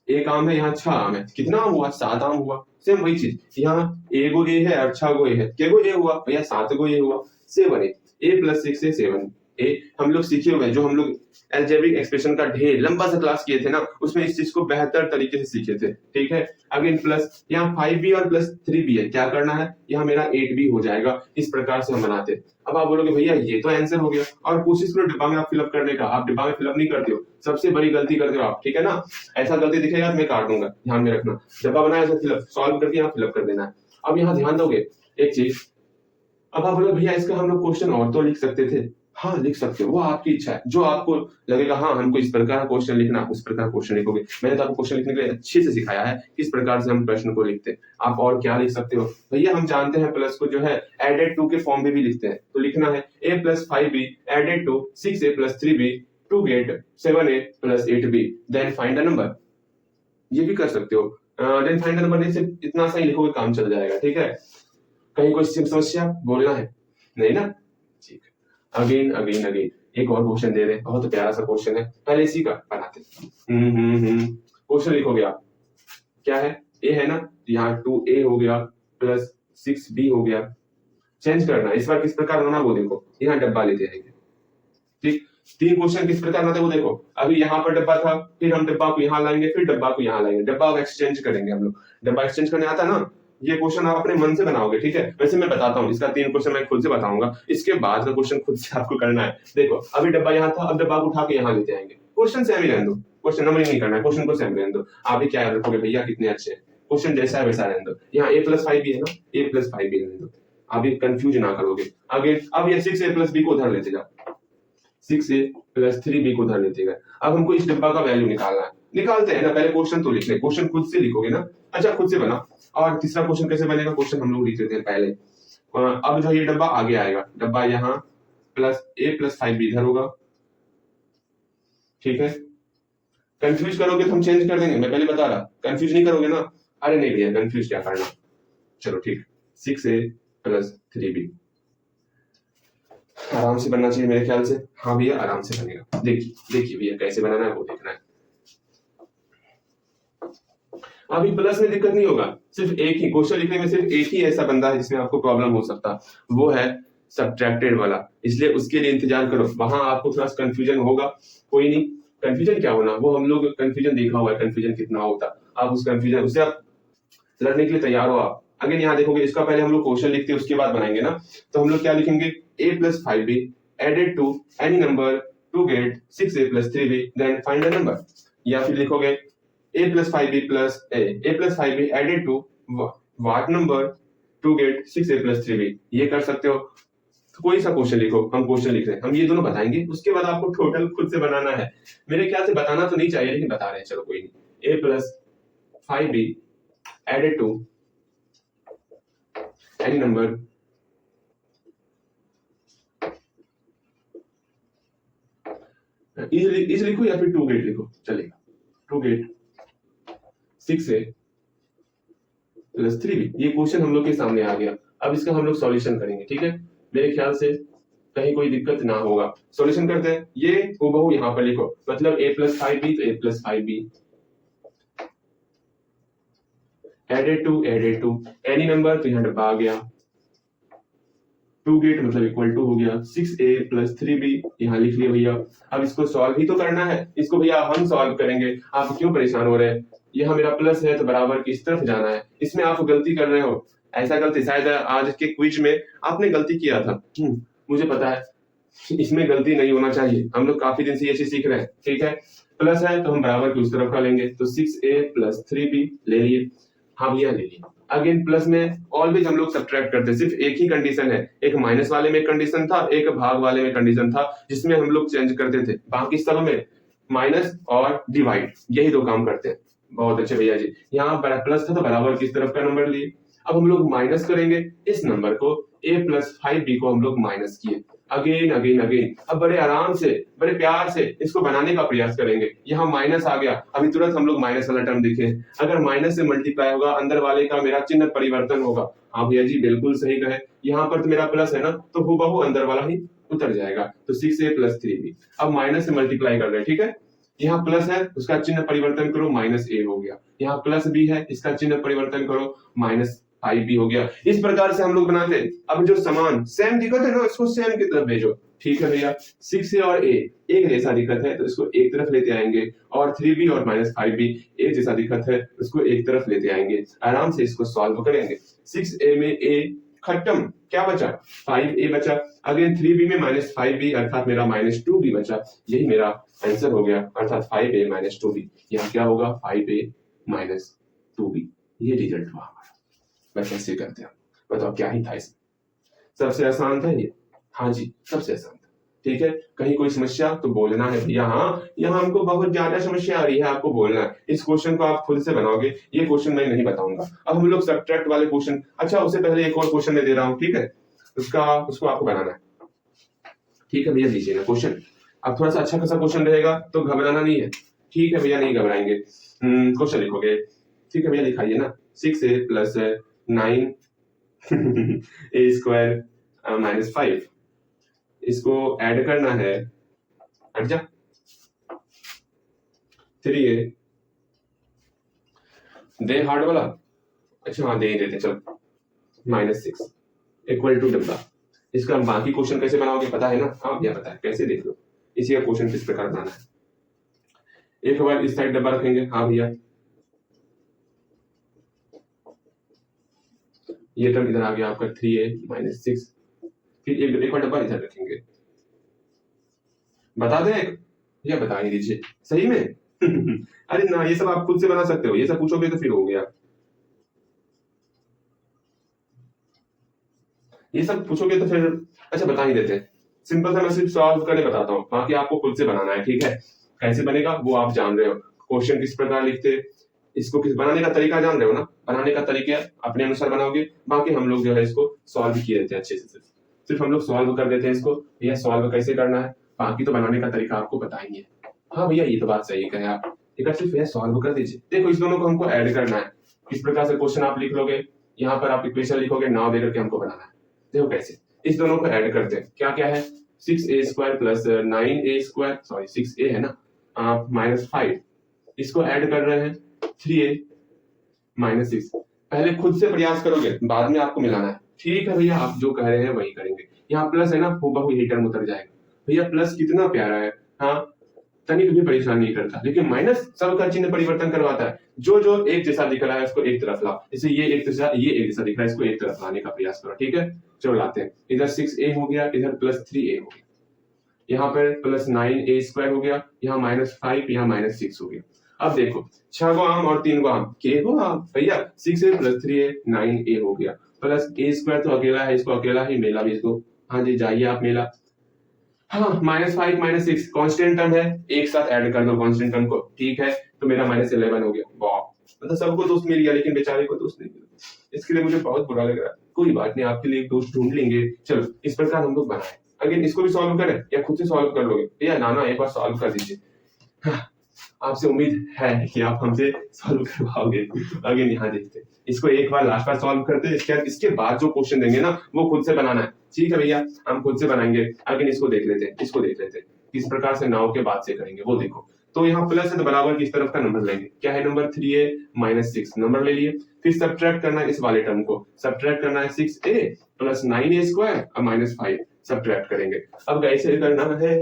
एक आम है, यहाँ 6 आम है, कितना आम हुआ, 7 आम हुआ। सेम वही चीज, यहाँ ए गो ए है और 6 गो ए है, के गो ए हुआ भैया, 7 गो ए हुआ, 7 a + 6a 7, ए हम लोग सीखे हुए हैं, जो हम लोग अलजेब्रिक एक्सप्रेशन का ढेर लंबा सा क्लास किए थे ना, उसमें इस चीज को बेहतर तरीके से सीखे थे। ठीक है, अगेन प्लस यहाँ 5b और प्लस 3b है, क्या करना है, यहाँ मेरा 8b हो जाएगा। इस प्रकार से हम बनाते हैं। अब आप बोलोगे भैया ये तो आंसर हो गया, और कोशिश करो डिब्बा में आप फिलअप करने का। आप डिब्बा में फिलअप नहीं करते हो, सबसे बड़ी गलती करते हो आप, ठीक है ना। ऐसा गलती दिखेगा तो मैं काट दूंगा, ध्यान में रखना। डिब्बा बनाया तो फिलअप सॉल्व करके यहाँ फिलअप कर देना है। अब यहाँ ध्यान दोगे एक चीज, अब आप बोलोगे भैया इसका हम लोग क्वेश्चन और तो लिख सकते थे। हाँ लिख सकते हो, वो आपकी इच्छा है, जो आपको लगेगा हाँ हमको इस प्रकार क्वेश्चन लिखना, उस प्रकार क्वेश्चन लिखोगे। मैंने तो आपको क्वेश्चन लिखने के लिए अच्छे से सिखाया है किस प्रकार से हम प्रश्न को लिखते हैं। आप और क्या लिख सकते हो भैया, हम जानते हैं प्लस को जो है एडेड टू के फॉर्म में भी लिखते हैं, तो लिखना है a plus 5b added to 6a plus 3b to get 7a plus 8b, then find the number. ये भी कर सकते हो, देन फाइंड द नंबर नहीं, सिर्फ इतना सा ही लिखोगे काम चल जाएगा। ठीक है, कहीं कोई समस्या बोलना है नहीं ना, ठीक है। अगेन अगेन अगेन एक और क्वेश्चन दे रहे हैं, बहुत प्यारा सा क्वेश्चन है, पहले इसी का बनाते। क्वेश्चन लिखोगे आप, क्या है, ए है ना, यहाँ 2a हो गया प्लस 6b हो गया। चेंज करना, इस बार किस प्रकार होना वो देखो, यहाँ डब्बा लेते रहेंगे। ठीक, 3 क्वेश्चन किस प्रकार होते हैं वो देखो। अभी यहाँ पर डब्बा था, फिर हम डब्बा को यहाँ लाएंगे, फिर डब्बा को यहाँ लाएंगे, डब्बा एक्सचेंज करेंगे हम लोग। डब्बा एक्सचेंज करने आता है ना, ये क्वेश्चन आप अपने मन से बनाओगे। ठीक है, वैसे मैं बताता हूँ, इसका 3 क्वेश्चन मैं खुद से बताऊंगा, इसके बाद का क्वेश्चन खुद से आपको करना है। देखो अभी डब्बा यहाँ था, अब डब्बा को उठा के यहाँ लेते आएंगे, क्वेश्चन सेम ही रहने दो, क्वेश्चन नंबर नहीं करना है, क्वेश्चन को सेम रहने दो। आप भी क्या याद रखोगे भैया कितने अच्छे हैं, क्वेश्चन जैसा है वैसा रहने दो। यहाँ a प्लस 5b है ना, a प्लस 5b रहने दो, आप भी कंफ्यूज ना करोगे। आगे अब ये 6a प्लस b को उधर लेते जाओ, 6a प्लस 3b को उधर लेते गए। अब हमको इस डब्बा का वैल्यू निकालना है, निकालते हैं ना, पहले क्वेश्चन तो लिख ले, क्वेश्चन खुद से लिखोगे ना, अच्छा खुद से बना। और तीसरा क्वेश्चन कैसे बनेगा, क्वेश्चन हम लोग लिख लेते हैं पहले। अब जो ये डब्बा आगे आएगा, डब्बा यहाँ प्लस a प्लस 5b इधर होगा। ठीक है, कंफ्यूज करोगे तो हम चेंज कर देंगे, मैं पहले बता रहा, कंफ्यूज नहीं करोगे ना। अरे नहीं भैया कंफ्यूज क्या करना, चलो ठीक, 6a प्लस 3b आराम से बनना चाहिए मेरे ख्याल से। हाँ भैया आराम से बनेगा, देखिए देखिए भैया कैसे बनाना है वो देखना है। अभी प्लस में दिक्कत नहीं होगा, सिर्फ एक ही क्वेश्चन लिखने में सिर्फ एक ही ऐसा बंदा है जिसमें आपको प्रॉब्लम हो सकता, वो है सब्ट्रैक्टेड वाला, इसलिए उसके लिए इंतजार करो, वहां आपको थोड़ा कंफ्यूजन होगा। कोई नहीं, कंफ्यूजन क्या होना, वो हम लोग कंफ्यूजन देखा हुआ है, कंफ्यूजन कितना होता, आप उस कंफ्यूजन उससे आप लड़ने के लिए तैयार हो आप। अगेन यहाँ देखोगे, इसका पहले हम लोग क्वेश्चन लिखते हैं उसके बाद बनाएंगे ना, तो हम लोग क्या लिखेंगे, a plus 5b added to any number to get 6a plus 3b then find the number. या फिर लिखोगे a plus 5b plus a plus 5b added to what number to get 6a plus 3b, ये कर सकते हो। तो कोई सा क्वेश्चन लिखो, हम क्वेश्चन लिख रहे हैं, हम ये दोनों बताएंगे, उसके बाद आपको टोटल खुद से बनाना है। मेरे ख्याल से बताना तो नहीं चाहिए लेकिन बता रहे हैं, चलो कोई नहीं। a plus 5b added to any number is लिखो या फिर टू गेट लिखो चलेगा, to get 6a plus 3b, ये क्वेश्चन हम लोग के सामने आ गया। अब इसका हम लोग सॉल्यूशन करेंगे। ठीक है, मेरे ख्याल से कहीं कोई दिक्कत ना होगा। सॉल्यूशन करते हैं, ये हूबहू यहाँ पर लिखो, मतलब a प्लस 5b तो a plus 5b added to any number, तो यहाँ डब्बा आ गया, टू गेट मतलब इक्वल टू हो गया 6a प्लस 3b, यहाँ लिख लिया भैया। अब इसको सॉल्व ही तो करना है, इसको भैया हम सॉल्व करेंगे, आप क्यों परेशान हो रहे हैं। यहाँ मेरा प्लस है तो बराबर की इस तरफ जाना है, इसमें आप गलती कर रहे हो, ऐसा गलती शायद आज के क्विज में आपने गलती किया था, मुझे पता है, इसमें गलती नहीं होना चाहिए, हम लोग काफी दिन से ये चीज सीख रहे हैं। ठीक है, प्लस है तो हम बराबर की उस तरफ का लेंगे, तो 6a प्लस 3b ले लिए, हाँ भैया ले लिए। अगेन प्लस में ऑलवेज हम लोग सब्ट्रैक्ट करते हैं, सिर्फ एक ही कंडीशन है, एक माइनस वाले में कंडीशन था, एक भाग वाले में कंडीशन था, जिसमें हम लोग चेंज करते थे, बाकी सब में माइनस और डिवाइड, यही दो काम करते हैं। बहुत अच्छे भैया जी, यहाँ प्लस था तो बराबर किस तरफ का नंबर लिए, अब हम लोग माइनस करेंगे इस नंबर को, a प्लस 5b को हम लोग माइनस किए, अगेन अगेन अगेन। अब बड़े आराम से बड़े प्यार से इसको बनाने का प्रयास करेंगे। यहाँ माइनस आ गया, अभी तुरंत हम लोग माइनस वाला टर्म देखे, अगर माइनस से मल्टीप्लाई होगा अंदर वाले का मेरा चिन्ह परिवर्तन होगा। हाँ भैया जी बिल्कुल सही कहे, यहाँ पर तो मेरा प्लस है ना, तो हूबहू अंदर वाला ही उतर जाएगा, तो 6a प्लस 3b। अब माइनस से मल्टीप्लाई कर रहे हैं, ठीक है, यहाँ प्लस है उसका चिन्ह परिवर्तन करो, माइनस a हो गया, यहाँ प्लस b है इसका चिन्ह परिवर्तन करो, माइनस 5b हो गया। इस प्रकार से हम लोग बनाते हैं। अब जो समान सेम दिक्कत है ना, इसको सेम की तरफ भेजो, ठीक है भैया, 6a और a एक जैसा दिखत है तो इसको एक तरफ लेते आएंगे, और 3b और -5b एक जैसा दिखत है उसको एक तरफ लेते आएंगे। आराम से इसको सॉल्व करेंगे। 6a में a खत्म, क्या बचा, 5a बचा। अगेन 3b में -5b अर्थात मेरा -2b बचा। यही मेरा आंसर हो गया, अर्थात 5a -2b। यहाँ क्या होगा, 5a -2b। ये रिजल्ट हुआ हमारा। बस ऐसे करते हैं। बताओ क्या ही था इसमें, सबसे आसान था ये। हाँ जी, सबसे आसान था। ठीक है, कहीं कोई समस्या तो बोलना है भैया। हाँ, यहाँ हमको बहुत ज्यादा समस्या आ रही है, आपको बोलना है। इस क्वेश्चन को आप खुद से बनाओगे, ये क्वेश्चन मैं नहीं बताऊंगा। अब हम लोग सब्ट्रैक्ट वाले क्वेश्चन, अच्छा उससे पहले एक और क्वेश्चन मैं दे रहा हूँ, ठीक है, उसको आपको बनाना है। ठीक है भैया, दीजिएगा क्वेश्चन। अब थोड़ा सा अच्छा खासा क्वेश्चन रहेगा तो घबराना नहीं है। ठीक है भैया, नहीं घबराएंगे। क्वेश्चन लिखोगे, ठीक है भैया, लिखाइए ना। 6a + 9 a स्क्वायर -5, इसको ऐड करना है, हट जा, 3a दे हार्ड वाला, अच्छा हाँ दे ही देते, चलो, -6 इक्वल टू डब्बा। इसका हम बाकी क्वेश्चन कैसे बनाओगे पता है ना? हाँ भैया पता है, कैसे देख लो। इसी का क्वेश्चन किस प्रकार बनाना है। एक बार इस साइड डब्बा रखेंगे, हाँ भैया, ये टर्म इधर आ गया आपका 3a -6, फिर एक और डब्बा इधर रखेंगे। बता दे या बता ही दीजिए सही में। अरे ना, ये सब आप खुद से बना सकते हो, ये सब पूछोगे तो फिर हो गया। ये सब पूछोगे तो फिर, अच्छा बता ही देते हैं। सिंपल सा मैं सिर्फ सॉल्व करने बताता हूँ, बाकी आपको खुद से बनाना है। ठीक है, कैसे बनेगा वो आप जान रहे हो। क्वेश्चन किस प्रकार लिखते, इसको किस बनाने का तरीका जान रहे हो ना? बनाने का तरीका अपने अनुसार बनाओगे, बाकी हम लोग जो है इसको सॉल्व किए देते हैं अच्छे से। सिर्फ हम लोग सॉल्व कर देते हैं इसको। भैया सॉल्व कैसे करना है, बाकी तो बनाने का तरीका आपको बताएंगे। हाँ भैया, ये तो बात सही कहे आप। एक बार सिर्फ सॉल्व कर दीजिए। देखो, इस दोनों को हमको ऐड करना है। किस प्रकार से क्वेश्चन आप लिख लोगे, यहाँ पर आप इक्वेशन लिखोगे, नाव दे करके हमको बनाना है। देखो कैसे, इस दोनों को ऐड करते हैं। क्या क्या है, 6a square plus 9a square, sorry 6a है ना, -5, इसको ऐड कर रहे हैं 3a -6। पहले खुद से प्रयास करोगे, बाद में आपको मिलाना है। ठीक है भैया, आप जो कह रहे हैं वही करेंगे। यहाँ प्लस है ना, हूबहू यही टर्म उतर जाएगा। भैया प्लस कितना प्यारा है, हाँ, तनिक भी परेशान नहीं करता, लेकिन माइनस सबका चिन्ह परिवर्तन करवाता है। जो जो एक जैसा दिख रहा है उसको एक तरफ लाओ। जैसे ये एक जैसा, ये एक जैसा दिख रहा है, इसको एक तरफ लाने का प्रयास करो। ठीक है, चलो लाते हैं। इधर 6a हो गया, इधर +3a हो गया, यहाँ पर +9a स्क्वायर हो गया, यहाँ -5, यहाँ -6 हो गया। अब देखो, 6 गो आम और 3 गो आम, के गो आम भैया, 6a + 3a 9a हो गया, प्लस a स्क्वायर तो अकेला है, इसको अकेला ही मेला भेज दो। हाँ जी, जाइए आप मेला। हाँ, -5 -6 कांस्टेंट टर्म है, एक साथ ऐड कर दो कांस्टेंट टर्म को। ठीक है, तो मेरा -11 हो गया। वाह, मतलब सबको दोस्त मिल गया, लेकिन बेचारे को दोस्त नहीं मिला। इसके लिए मुझे बहुत बुरा लग रहा है। कोई बात नहीं, आपके लिए एक दोस्त ढूंढ लेंगे। चलो, इस प्रकार हम लोग बनाए। अगेन इसको भी सॉल्व करें या खुद से सॉल्व कर लोगे? या नाना एक बार सॉल्व कर दीजिए। हाँ, आपसे उम्मीद है कि आप हमसे सॉल्व करवाओगे। अगेन यहाँ देखते हैं, इसको एक बार लास्ट बार सॉल्व करते हैं। इसके बाद जो क्वेश्चन देंगे ना, वो खुद से बनाना है। ठीक है भैया, हम खुद से बनाएंगे। अगेन इसको देख लेते हैं, किस प्रकार से नाव के बाद से करेंगे वो देखो। तो यहाँ प्लस है तो बराबर किस तरफ का नंबर लेंगे, क्या है नंबर, 3a -6 नंबर ले लिए। फिर सब्ट्रैक्ट करना है इस वाले टर्म को, सब्ट्रैक्ट करना है 6a + 9a स्क्वायर और -5 सब्ट्रैक्ट करेंगे। अब कैसे करना है,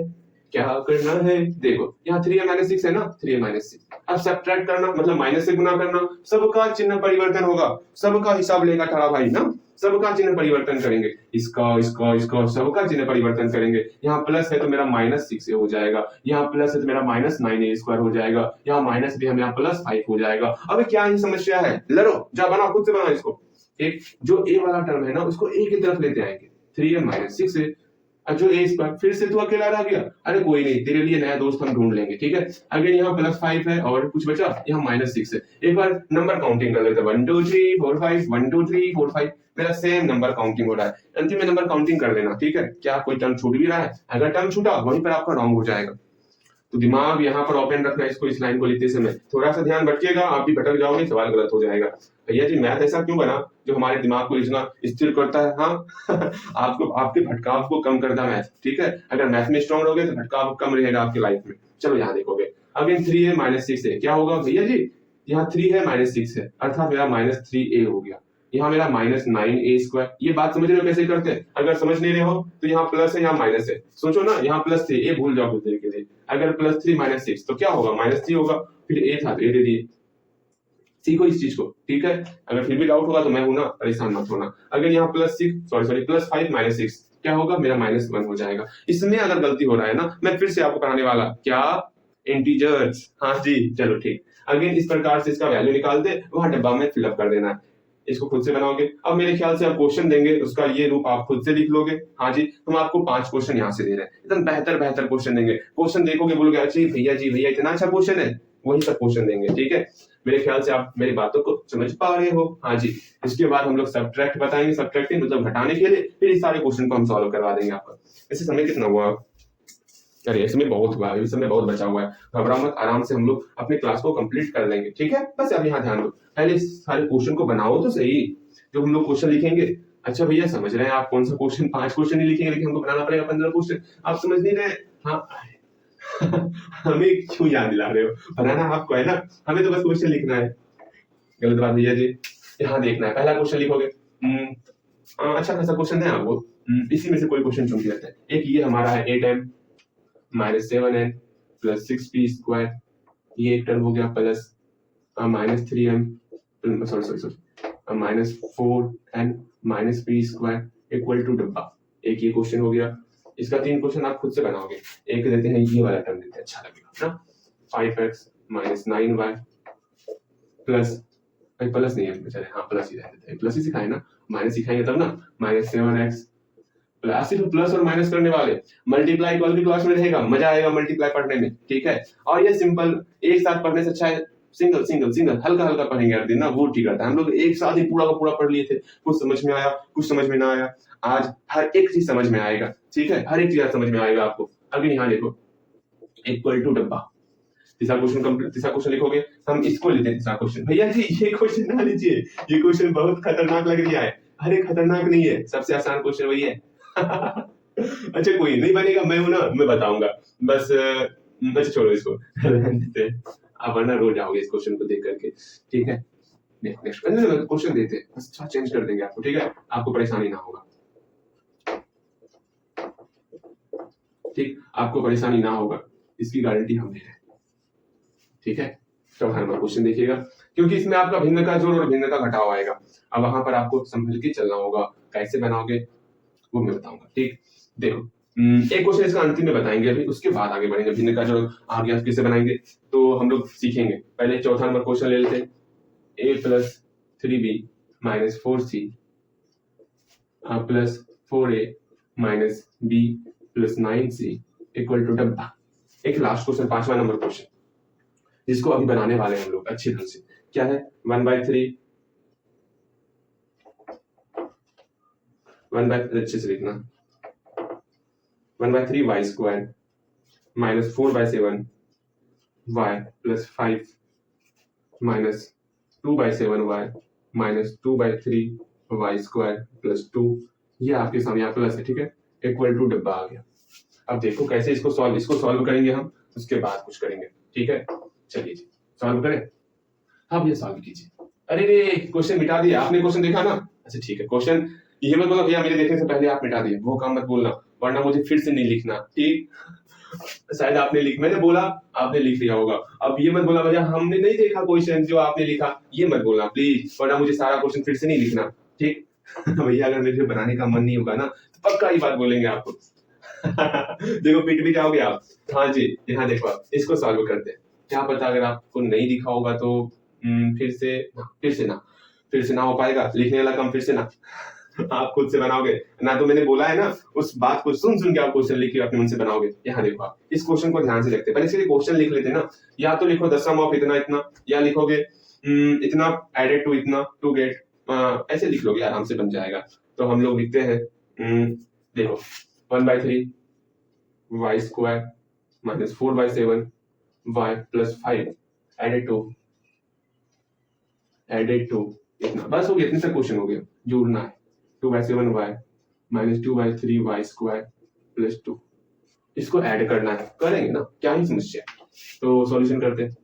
क्या करना है, देखो यहाँ 3a -6 है ना, 3a -6। अब सब्ट्रैक्ट करना मतलब माइनस से गुना करना, सबका चिन्ह परिवर्तन होगा, सबका हिसाब लेगा थारा भाई ना, सबका चिन्ह परिवर्तन करेंगे। इसका इसका इसका सबका चिन्ह परिवर्तन करेंगे। यहाँ प्लस है तो मेरा -6a हो जाएगा, यहाँ प्लस है तो मेरा -9a स्क्वायर हो जाएगा, यहाँ माइनस भी है, यहाँ +5 हो जाएगा। अब क्या ही समस्या है, लड़ो, जा बनाओ, खुद से बनाओ इसको। एक जो a वाला टर्म है ना, उसको a की तरफ लेते आएंगे, 3a -6a। जो a स्क्वायर, फिर से तू अकेला रह गया, अरे कोई नहीं, तेरे लिए नया दोस्त हम ढूंढ लेंगे। ठीक है, अगेन यहाँ +5 है और कुछ बचा, यहाँ -6 है। एक बार नंबर काउंटिंग कर लेते हैं, 1 2 3 4 5, 1 2 3 4 5, मेरा सेम नंबर काउंटिंग हो रहा है। अंतिम में नंबर काउंटिंग कर लेना। ठीक है, क्या कोई टर्म छूट भी रहा है? अगर टर्म छूटा वहीं पर आपका रॉन्ग हो जाएगा। तो दिमाग यहाँ पर ओपन रखना, इसको, इस लाइन को लिखते समय थोड़ा सा ध्यान भटकेगा, आप भी भटक जाओगे, सवाल गलत हो जाएगा। भैया जी, मैथ ऐसा क्यों बना जो हमारे दिमाग को इतना स्थिर करता है? हाँ आपको, आपके भटकाव को कम करता है मैथ। ठीक है, अगर मैथ में स्ट्रॉन्ग रहोगे तो भटकाव कम रहेगा आपकी लाइफ में। चलो यहाँ देखोगे, अगेन 3 है -6 है, क्या होगा भैया जी, यहाँ 3 है -6 है, अर्थात मेरा -3a हो गया। यहाँ मेरा -9a²। ये बात समझ रहे हो कैसे करते हैं? अगर समझ नहीं रहे हो तो यहाँ प्लस है, यहाँ माइनस है। सोचो ना, यहाँ +3, ये भूल जाओ कुछ देर के लिए। अगर +3 -6 तो क्या होगा? -3 होगा। फिर a था तो a दे दिए। सीखो इस चीज को, ठीक है? अगर फिर भी डाउट होगा तो मैं हूं ना, परेशान मत होना। अगर यहाँ +5 -6 क्या होगा? मेरा -1 हो जाएगा। इसमें अगर गलती हो रहा है ना, मैं फिर से आपको कराने वाला क्या, इंटीजर्स। हाँ जी, चलो ठीक। अगेन इस प्रकार से इसका वैल्यू निकाल दे, वहां डब्बा में फिलअप कर देना है। इसको खुद से बनाओगे। अब मेरे ख्याल से आप क्वेश्चन देंगे, उसका ये रूप आप खुद से लिख लोगे। हाँ जी, हम आपको 5 क्वेश्चन यहाँ से दे रहे हैं, एकदम बेहतर क्वेश्चन देंगे। क्वेश्चन देखोगे, बोलोगे अच्छा भैया जी भैया इतना अच्छा क्वेश्चन है, वही सब क्वेश्चन देंगे, ठीक है? मेरे ख्याल से आप मेरी बातों को समझ पा रहे हो। हाँ जी, इसके बाद हम लोग सब्ट्रैक्ट बताएंगे, सब्ट्रैक्टिंग मतलब घटाने के लिए, फिर इस सारे क्वेश्चन को हम सॉल्व करवा देंगे आपका। ऐसे समय कितना हुआ? अरे इसमें बहुत हुआ, इस समय बहुत बचा हुआ है। घबराओ मत, आराम से हम लोग अपने क्लास को कंप्लीट कर लेंगे, ठीक है? बस अब यहाँ ध्यान दो, पहले सारे क्वेश्चन को बनाओ तो सही। जो हम लोग क्वेश्चन लिखेंगे, अच्छा भैया समझ रहे हैं आप कौन सा क्वेश्चन, 5 क्वेश्चन ही लिखेंगे, लेकिन हमको बनाना पड़ेगा 15 क्वेश्चन। आप समझ नहीं रहे? हाँ हमें क्यों याद दिला रहे हो? बनाना आपको है ना, हमें तो बस क्वेश्चन लिखना है। गलत बात भैया जी, यहाँ देखना है। पहला क्वेश्चन लिखोगे, अच्छा खासा क्वेश्चन है आपको, इसी में से कोई क्वेश्चन चुन के रखते हैं। एक ये हमारा है 8m -7n + 6p², ये एक टर्म हो गया, प्लस -3m -4n -p² = डब्बा। एक ये क्वेश्चन हो गया। इसका 3 क्वेश्चन आप खुद से बनाओगे। एक देते हैं, ये वाला टर्म देते हैं, अच्छा लगेगा ना, 5x -9y प्लस प्लस नहीं है, चले हाँ प्लस ही रहते थे, प्लस ही सिखाए ना, माइनस सिखाएंगे तब ना। -7x प्लस, सिर्फ प्लस और माइनस करने वाले। मल्टीप्लाई कल की क्लास में रहेगा, मजा आएगा मल्टीप्लाई पढ़ने में, ठीक है? और ये सिंपल एक साथ पढ़ने से अच्छा है सिंगल सिंगल सिंगल हल्का हल्का पढ़ेंगे हर दिन ना, वो ठीक रहता है। हम लोग एक साथ ही पूरा का पूरा पढ़ लिए थे, कुछ समझ में आया कुछ समझ में ना आया। आज हर एक चीज समझ में आएगा, ठीक है? हर एक चीज समझ में आएगा आपको। अगर यहाँ देखो, = डब्बा। तीसरा क्वेश्चन लिखोगे, हम इसको लेते हैं तीसरा क्वेश्चन। भैया जी ये क्वेश्चन ना लीजिए, ये क्वेश्चन बहुत खतरनाक लग रहा है। अरे खतरनाक नहीं है, सबसे आसान क्वेश्चन वही है। अच्छा कोई नहीं बनेगा, मैं हूं ना, मैं बताऊंगा। बस बस छोड़ो इसको, आप वरना रो जाओगे इस क्वेश्चन को देख करके, ठीक है? नेक्स्ट क्वेश्चन देते हैं, बस चेंज कर देंगे आपको, ठीक है? आपको परेशानी ना होगा, ठीक? आपको परेशानी ना होगा, इसकी गारंटी हम दे रहे हैं, ठीक है? चौथा नंबर क्वेश्चन देखिएगा, क्योंकि इसमें आपका भिन्न का जोड़ और भिन्न का घटाव आएगा। अब वहां पर आपको संभल के चलना होगा, कैसे बनाओगे वो मैं बताऊंगा, ठीक? देखो, एक क्वेश्चन इसका अंतिम में बताएंगे, अभी उसके बाद आगे बढ़ेंगे। भिन्न का जोड़ आ गया कैसे बनाएंगे तो हम लोग सीखेंगे। पहले चौथा नंबर क्वेश्चन ले लेते हैं, a + 3b - 4c + 4a - b + 9c = डब्बा। एक लास्ट क्वेश्चन, 5वां नंबर क्वेश्चन, जिसको अभी बनाने वाले हैं हम लोग अच्छी ढंग से। क्या है? 1/3 अच्छे से लिखना, 1/3 y² - 4/7 y + 5 - 2/7 y - 2/3 y² + 2। ये आपके सामने यहाँ प्लस है, ठीक है? = डब्बा आ गया। अब देखो कैसे इसको सॉल्व करेंगे हम, उसके बाद कुछ करेंगे, ठीक है? चलिए जी सॉल्व करें। आप ये सॉल्व कीजिए। अरे रे क्वेश्चन मिटा दिया आपने, क्वेश्चन देखा ना? अच्छा ठीक है, क्वेश्चन ये मत बोलो भैया मेरे देखने से पहले आप मिटा दिए, वो काम मत बोलना, वरना मुझे फिर से नहीं लिखना, ठीक? शायद आपने मैंने बोला आपने लिख लिया होगा। अब ये मत बोला भैया हमने नहीं देखा क्वेश्चन जो आपने लिखा, ये मत बोलना प्लीज, वरना मुझे सारा क्वेश्चन फिर से नहीं लिखना, ठीक? भैया अगर मेरे बनाने का मन नहीं होगा ना तो पक्का ही बात बोलेंगे आपको। देखो पिट भी जाओगे आप। हाँ जी, यहाँ देखो आप इसको सॉल्व करते हैं। क्या पता अगर आपको नहीं दिखा होगा तो फिर से ना हो पाएगा, लिखने वाला काम फिर से ना। आप खुद से बनाओगे ना, तो मैंने बोला है ना, उस बात को सुन सुन के आप क्वेश्चन लिख के अपने मन से बनाओगे। यहाँ देखो आप इस क्वेश्चन को ध्यान से देखते हैं, पहले इसके लिए क्वेश्चन लिख लेते हैं ना। या तो लिखो द सम ऑफ इतना इतना, या लिखोगे इतना एडेड टू इतना टू गेट, ऐसे लिख लोगे, आराम से बन जाएगा। तो हम लोग लिखते हैं, देखो 1/3 y² - 4/7 y + 5 एडेड टू इतना, बस हो गया, इतने से क्वेश्चन हो गया। जोड़ना है 2/7 y - 2/3 y² + 2, इसको ऐड करना है, करेंगे ना, क्या ही समस्या है। तो सॉल्यूशन करते हैं।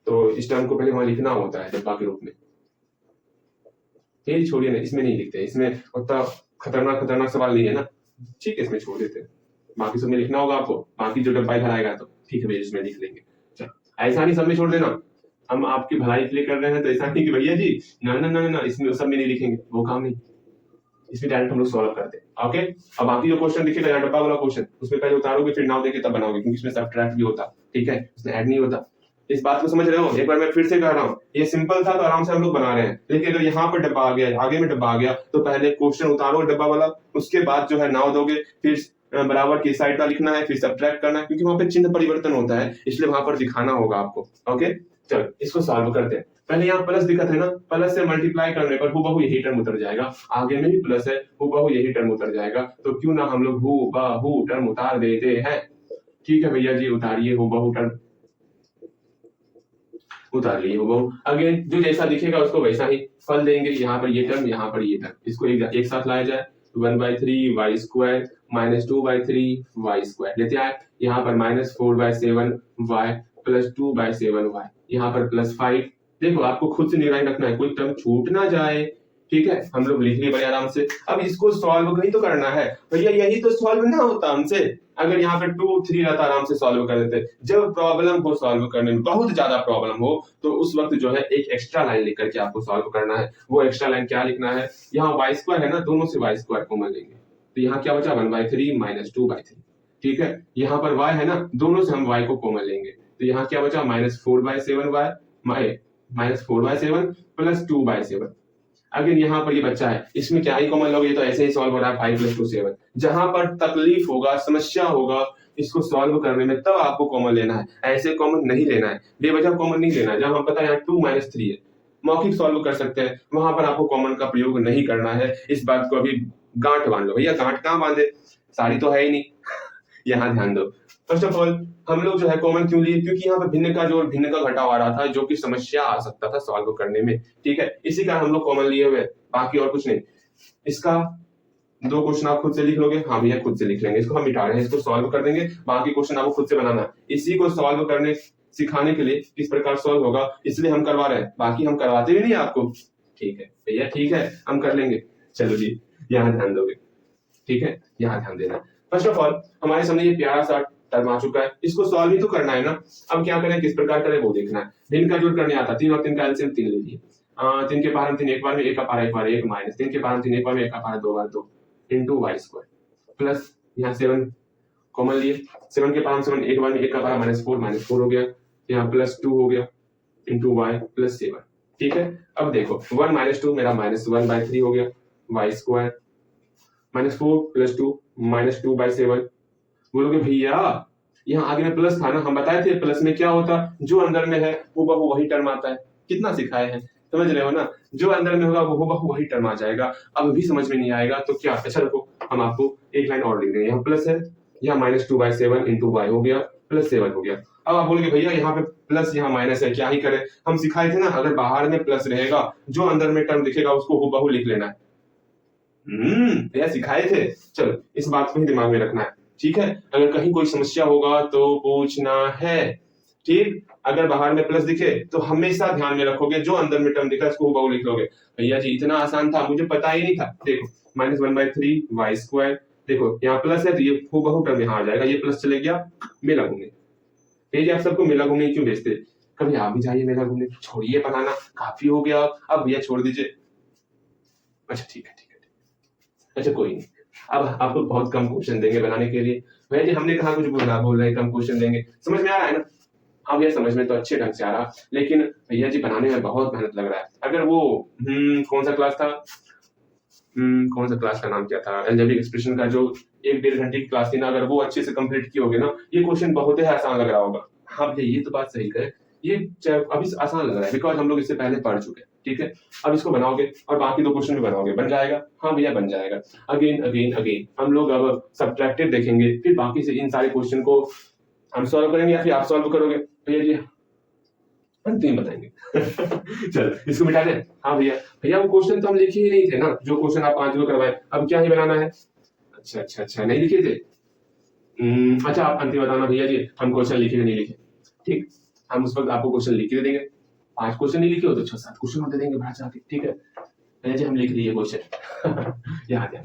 तो इस टर्म को पहले वहां लिखना होता है डब्बा के रूप में, ये छोड़िए ना, इसमें नहीं लिखते, इसमें उतना खतरनाक सवाल नहीं है ना, ठीक है, इसमें छोड़ देते हैं। बाकी सब में लिखना होगा आपको, बाकी जो डब्बा इधर आएगा तो ठीक है भैया इसमें लिख लेंगे। चलो, ऐसा नहीं सब में छोड़ देना, हम आपकी भलाई के लिए कर रहे हैं, तो ऐसा नहीं कि भैया जी ना ना ना ना इसमें सब में नहीं लिखेंगे, वो काम नहीं, इसमें डायरेक्ट हम लोग सॉल्व करते हैं। ओके, अब बाकी जो क्वेश्चन दिखेगा यहाँ डब्बा वाला क्वेश्चन, उसमें पहले उतारोगे फिर नाव देके तब बनाओगे, क्योंकि इसमें सब्ट्रैक्ट भी होता, ठीक है, इसमें ऐड नहीं होता। इस बात को समझ रहे हो? एक बार मैं फिर से कह रहा हूँ, ये सिंपल था तो आराम से हम लोग बना रहे हैं, लेकिन अगर यहाँ पर डब्बा आ गया, आगे में डब्बा आ गया, तो पहले क्वेश्चन उतारो डब्बा वाला, उसके बाद जो है नाव दोगे, फिर बराबर की साइड का लिखना है, फिर सब्ट्रैक्ट करना है, क्योंकि वहां पे चिन्ह परिवर्तन होता है, इसलिए वहां पर दिखाना होगा आपको। ओके, चलो इसको सॉल्व करते हैं। पहले यहाँ प्लस दिखा था ना, प्लस से मल्टीप्लाई करने पर हूबहू यही टर्म उतर जाएगा, आगे में भी प्लस है, हूबहू यही टर्म उतर जाएगा, तो क्यों ना हम लोग हूबहू टर्म उतार देते हैं। ठीक है भैया जी, उतारिए हूबहू टर्म, उतार लिए हूबहू। अगेन जो जैसा दिखेगा उसको वैसा ही फल देंगे, यहाँ पर ये टर्म, यहाँ पर ये टर्म, इसको एक साथ लाया जाए, 1/3 y square minus 2/3 y square लेते आए, यहाँ पर -4/7 वाई प्लस 2/7 वाई, यहाँ पर +5। देखो आपको खुद से निगरानी रखना है, कोई टर्म छूट ना जाए, ठीक है, हम लोग लिख लिए बड़े आराम से। अब इसको सॉल्व नहीं तो करना है भैया, यही तो सॉल्व ना होता हमसे, अगर यहाँ पे 2 3 रहता आराम से सॉल्व कर देते। जब प्रॉब्लम हो सॉल्व करने में, बहुत ज्यादा प्रॉब्लम हो, तो उस वक्त जो है एक एक्स्ट्रा लाइन लिख करके आपको सॉल्व करना है। वो एक्स्ट्रा लाइन क्या लिखना है, यहाँ वाई स्क्वायर है ना, दोनों से वाई स्क्वायर कॉमन लेंगे, तो यहाँ क्या बचा 1/3 माइनस 2/3, ठीक है, यहाँ पर y है ना, दोनों से हम y को कॉमन लेंगे, तो यहाँ क्या बचा -4/7 y -4/7 प्लस 2/7। अगर यहाँ पर ये बच्चा है, इसमें क्या ही कॉमन लोगे, ये तो ऐसे ही सॉल्व हो रहा है 5 + 2 7। जहां पर तकलीफ होगा, समस्या होगा इसको सॉल्व करने में, तब आपको कॉमन लेना है, ऐसे कॉमन नहीं लेना है, बेवजह कॉमन नहीं लेना है। जहां पता है यहाँ 2 - 3 है, मौखिक सॉल्व कर सकते हैं, वहां पर आपको कॉमन का प्रयोग नहीं करना है। इस बात को अभी गांठ बांध लो भैया, गांठ कहाँ बांधे, साड़ी तो है ही नहीं यहाँ ध्यान दो। फर्स्ट ऑफ ऑल हम लोग जो है कॉमन क्यों लिए, क्योंकि यहाँ पे भिन्न का जोड़ भिन्न का घटाव आ रहा था, जो कि समस्या आ सकता था सॉल्व करने में, ठीक है, इसी कारण हम लोग कॉमन लिए हुए, बाकी और कुछ नहीं। इसका 2 क्वेश्चन आप खुद से लिख लोगे, हाँ भैया खुद से लिख लेंगे, इसको हम मिटा रहे हैं, इसको सॉल्व कर देंगे, बाकी क्वेश्चन आपको खुद से बनाना है। इसी को सॉल्व करने सिखाने के लिए किस प्रकार सॉल्व होगा, इसलिए हम करवा रहे हैं, बाकी हम करवाते भी नहीं आपको, ठीक है भैया, ठीक है हम कर लेंगे। चलो जी, यहाँ ध्यान दोगे, ठीक है, यहाँ ध्यान देना। फर्स्ट ऑफ ऑल हमारे सामने ये प्यारा सा टर्म आ चुका है, इसको सॉल्व ही तो करना है ना। अब क्या करें, किस प्रकार करें वो देखना है। भिन्न का जोड़ करने आता, 3 और 3 का एलसीएम 3 लीजिए, 3 के पावर 3 एक बार में, 1 का पावर 1 बार 1 माइनस 3 के पावर 3 एक बार में, 1 का पावर 2 बार 2 इनटू वाई स्क्वायर प्लस यहाँ 7 कॉमन लिए, 7 के पावर 7 एक बार में, 1 का पावर -4 हो गया, यहाँ +2 हो गया इनटू वाई प्लस 7, ठीक है। अब देखो 1 - 2 मेरा -1/3 हो गया, वाई स्क्वायर -4 + 2 -2/7। बोलोगे भैया यहाँ आगे में प्लस था ना, हम बताए थे प्लस में क्या होता, जो अंदर में है वो बहु वही टर्म आता है, कितना सिखाए हैं, समझ रहे हो ना, जो अंदर में होगा वो बहु वही टर्म आ जाएगा। अब भी समझ में नहीं आएगा तो क्या, अच्छा रखो, हम आपको एक लाइन और लिख देंगे, यहाँ प्लस है, यहाँ -2/7 इंटू वाई हो गया +7 हो गया। अब आप बोलोगे भैया यहाँ पे प्लस यहाँ माइनस है, क्या ही करें, हम सिखाए थे ना, अगर बाहर में प्लस रहेगा, जो अंदर में टर्म दिखेगा उसको हूबहू लिख लेना है। भैया सिखाए थे, चलो इस बात को ही दिमाग में रखना है, ठीक है। अगर कहीं कोई समस्या होगा तो पूछना है, ठीक। अगर बाहर में प्लस दिखे तो हमेशा ध्यान में रखोगे, जो अंदर में टर्म दिखा उसको हूबहू लिख लोगे। भैया जी इतना आसान था, मुझे पता ही नहीं था। देखो -1/3 वाई स्क्वायर, देखो यहाँ प्लस है तो ये हूबहू टर्म यहाँ आ जाएगा, ये प्लस चले गया, मेला घूमने। भैया आप सबको मेला घूमने क्यों भेजते, कभी आप भी जाइए मेला घूमने, छोड़िए बनाना, काफी हो गया अब भैया छोड़ दीजिए। अच्छा ठीक है, अच्छा कोई नहीं, अब आपको बहुत कम क्वेश्चन देंगे बनाने के लिए। भैया जी हमने कहा कुछ बोल रहे हैं कम क्वेश्चन देंगे, समझ में आ रहा है ना। हाँ भैया समझ में तो अच्छे ढंग से आ रहा, लेकिन भैया जी बनाने में बहुत मेहनत लग रहा है। अगर वो कौन सा क्लास था, कौन सा क्लास का नाम क्या था, अलजेब्रिक एक्सप्रेशन का जो 1-1.5 घंटे की क्लास थी ना, अगर वो अच्छे से कंप्लीट किए होगे ना, ये क्वेश्चन बहुत ही आसान लग रहा होगा। हाँ भैया ये तो बात सही है, ये अभी आसान लग रहा है बिकॉज हम लोग इससे पहले पढ़ चुके हैं, ठीक है। अब इसको बनाओगे और बाकी 2 क्वेश्चन भी बनाओगे, बन जाएगा, हाँ भैया बन जाएगा। अगेन अगेन अगेन हम लोग अब सब्ट्रैक्टिव देखेंगे, फिर बाकी से इन सारे क्वेश्चन को हम सॉल्व करेंगे या फिर आप सॉल्व करोगे, भैया जी अंतिम बताएंगे चलो इसको मिटा दें। हाँ भैया, भैया वो क्वेश्चन तो हम लिखे ही नहीं थे ना, जो क्वेश्चन आप 5 को करवाए, अब क्या ही बनाना है। अच्छा नहीं लिखे थे, अच्छा आप अंतिम बताना भैया जी, हम क्वेश्चन लिखे नहीं लिखे, ठीक, हम उस वक्त आपको क्वेश्चन लिख के दे देंगे। 5 क्वेश्चन नहीं लिखे हो तो 6-7 क्वेश्चन और दे देंगे बाहर जाके, ठीक है। जी हम लिख लिए क्वेश्चन याद है।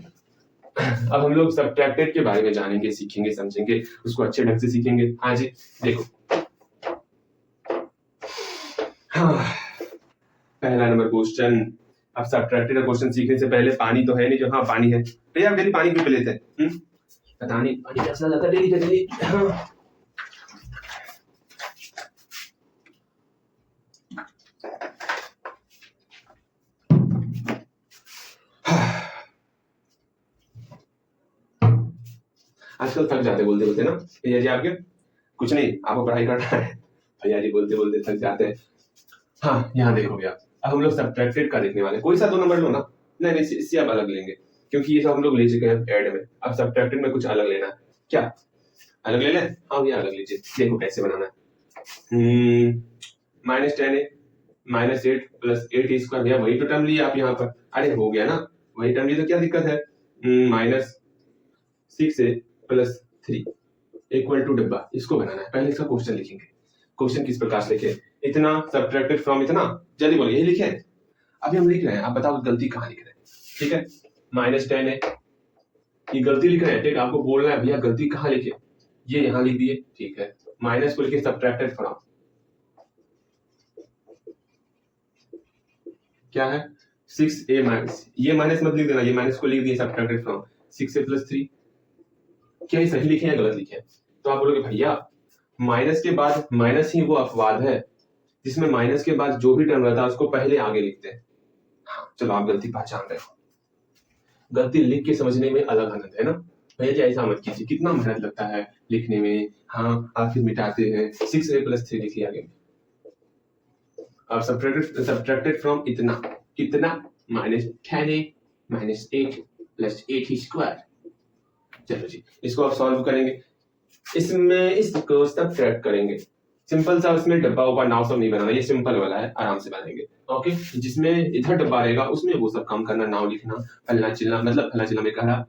अब हम लोग सब्ट्रैक्टेड के बारे में जानेंगे, सीखेंगे, समझेंगे, उसको अच्छे ढंग से सीखेंगे। हाँ जी देखो, हाँ, पहला नंबर क्वेश्चन। अब सब्ट्रैक्टेड का क्वेश्चन सीखने से पहले पानी तो है नहीं, जो हाँ पानी है भैया, डेली पानी क्यों पी लेते हैं? पता नहीं, पानी कैसा जाता है डेली। हाँ। आजकल थक जाते बोलते बोलते ना भैया जी आपके। कुछ नहीं, आपको पढ़ाई करना है, भैया जी बोलते बोलते थक जाते हैं। हाँ यहाँ देखो भैया, अब हम लोग सब्ट्रैक्टेड का देखने वाले, कोई सा 2 नंबर लो ना। नहीं इससे अब अलग लेंगे, क्योंकि ये सब हम लोग ले चुके हैं ऐड में। अब सब्ट्रैक्टेड में कुछ अलग लेना है। क्या अलग ले लें? हाँ भैया अलग लीजिए। देखो कैसे बनाना है। -10a -8 प्लस 8 स्क्वायर, भैया वही तो टर्म लिए आप यहाँ पर। अरे हो गया ना, वही टर्म लिए तो क्या दिक्कत है। -6a प्लस 3 इक्वल टू डब्बा, इसको बनाना है। पहले इसका क्वेश्चन लिखेंगे। क्वेश्चन किस प्रकार से लिखे? इतना सब्ट्रैक्टेड फ्रॉम इतना, जल्दी बोलिए, यही लिखे? अभी हम लिख रहे हैं, आप बताओ गलती कहाँ लिख रहे हैं? ठीक है, -10 है, ये गलती लिख रहे हैं। ठीक, आपको बोलना है भैया गलती कहाँ लिखे, ये यहाँ लिख दिए। ठीक है, माइनस को लिखे सब्ट्रैक्टेड फ्रॉम, क्या है 6a माइनस, ये माइनस मत लिख देना, ये माइनस को लिख दिए सब्ट्रैक्टेड फ्रॉम 6a प्लस 3। क्या ये सही लिखे या गलत लिखे? तो आप बोलोगे भैया माइनस के बाद माइनस ही वो अपवाद है जिसमें माइनस के बाद जो भी टर्म रहता है उसको पहले आगे लिखते हैं। हाँ चलो, आप गलती पहचान रहे हो। गलती लिख के समझने में अलग आनंद है ना भैया जी, ऐसा मत कीजिए, कितना मेहनत लगता है लिखने में। हाँ आप फिर मिटाते हैं, 6a प्लस 3 लिखिए आगे। अब सब्ट्रैक्टेड फ्रॉम इतना, कितना -10a -8 प्लस 8 स्क्वायर। चलो जी, इसको आप सॉल्व करेंगे। इसमें इसको सब्ट्रैक्ट करेंगे। सिंपल सा, उसमें डब्बा ऊपर नाव सब नहीं बनाना, ये सिंपल वाला है, आराम से बनाएंगे। ओके, जिसमें इधर डब्बा रहेगा उसमें वो सब काम करना, नाव लिखना, फलना चिल्ला, मतलब फलना चिल्ला में कह रहा,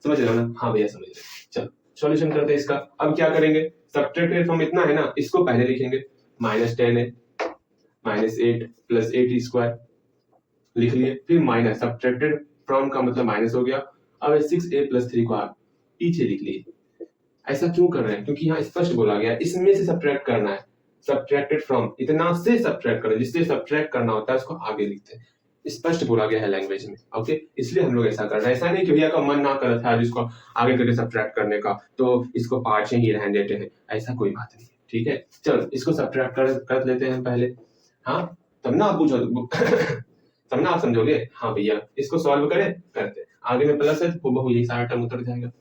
समझ रहे हो ना? हाँ भैया समझ रहे। चलो सॉल्यूशन करते हैं इसका। अब क्या करेंगे, सब्ट्रैक्टेड फ्रॉम इतना है ना, इसको पहले लिखेंगे। -10 है -8 प्लस 8 स्क्वायर लिख लिए, फिर माइनस, सब्ट्रैक्टेड फ्रॉम का मतलब माइनस हो गया। अब 6a प्लस 3 को आप पीछे लिख लिए। ऐसा क्यों कर रहे हैं? क्योंकि यहाँ स्पष्ट बोला गया है इसमें से सब्ट्रैक्ट करना है। सब्ट्रैक्टेड फ्रॉम इतना से सब्ट्रैक्ट करना, जिससे सब्ट्रैक्ट करना होता है उसको आगे लिखते हैं। स्पष्ट बोला गया है लैंग्वेज में। ओके, इसलिए हम लोग ऐसा कर रहे हैं। ऐसा नहीं कि भैया का मन ना कर था जिसको आगे करके सब्ट्रैक्ट करने का, तो इसको पार्ट ही रहने देते हैं, ऐसा कोई बात नहीं। ठीक है, चलो इसको सब्ट्रैक्ट कर लेते हैं पहले। हाँ तब ना आप पूछो तब ना आप समझोगे। हाँ भैया इसको सॉल्व करें, करते आगे में प्लस है तो बहु यही सारा टर्म उतर जाएगा।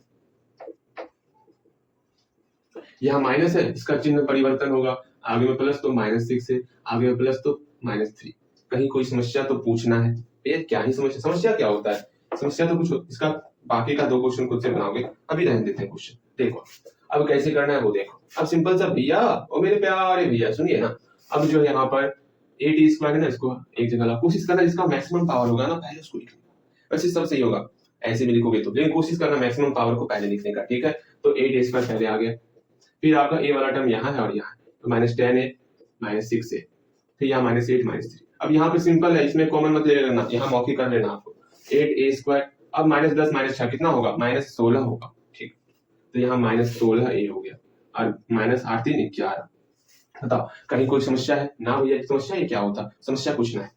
यहाँ माइनस है, इसका चिन्ह परिवर्तन होगा, आगे में प्लस तो -6 है, आगे में प्लस तो -3। कहीं कोई समस्या तो पूछना है। ये क्या ही समस्या क्या होता है? समस्या तो कुछ इसका बाकी का 2 क्वेश्चन खुद से बनाओगे, अभी रहने देते हैं क्वेश्चन। देखो अब कैसे करना है वो देखो। अब सिंपल सा भैया, और मेरे प्यारे भैया सुनिए ना, अब जो यहाँ पर 8 स्क्वायर है ना, इसको एक जगह ला, कोशिश करना जिसका मैक्सिमम पावर होगा ना पहले उसको लिखना। वैसे सब सही होगा, ऐसे भी लिखोगे तो, लेकिन कोशिश करना मैक्सिमम पावर को पहले लिखने का। ठीक है, तो 8 स्क्वायर पहले आ गया, फिर आपका ए वाला टर्म यहाँ है और यहाँ है, तो -10 है -6 है, फिर यहाँ -8 -3। अब यहाँ पे सिंपल है, इसमें कॉमन मत ले लेना, यहाँ मौखिक कर लेना आपको। 8a स्क्वायर, अब -10 -6 कितना होगा? -16 होगा। ठीक, तो यहाँ -16a हो गया, और -8 3 11। बताओ कहीं कोई समस्या है ना भैया? समस्या ये क्या होता? समस्या पूछना है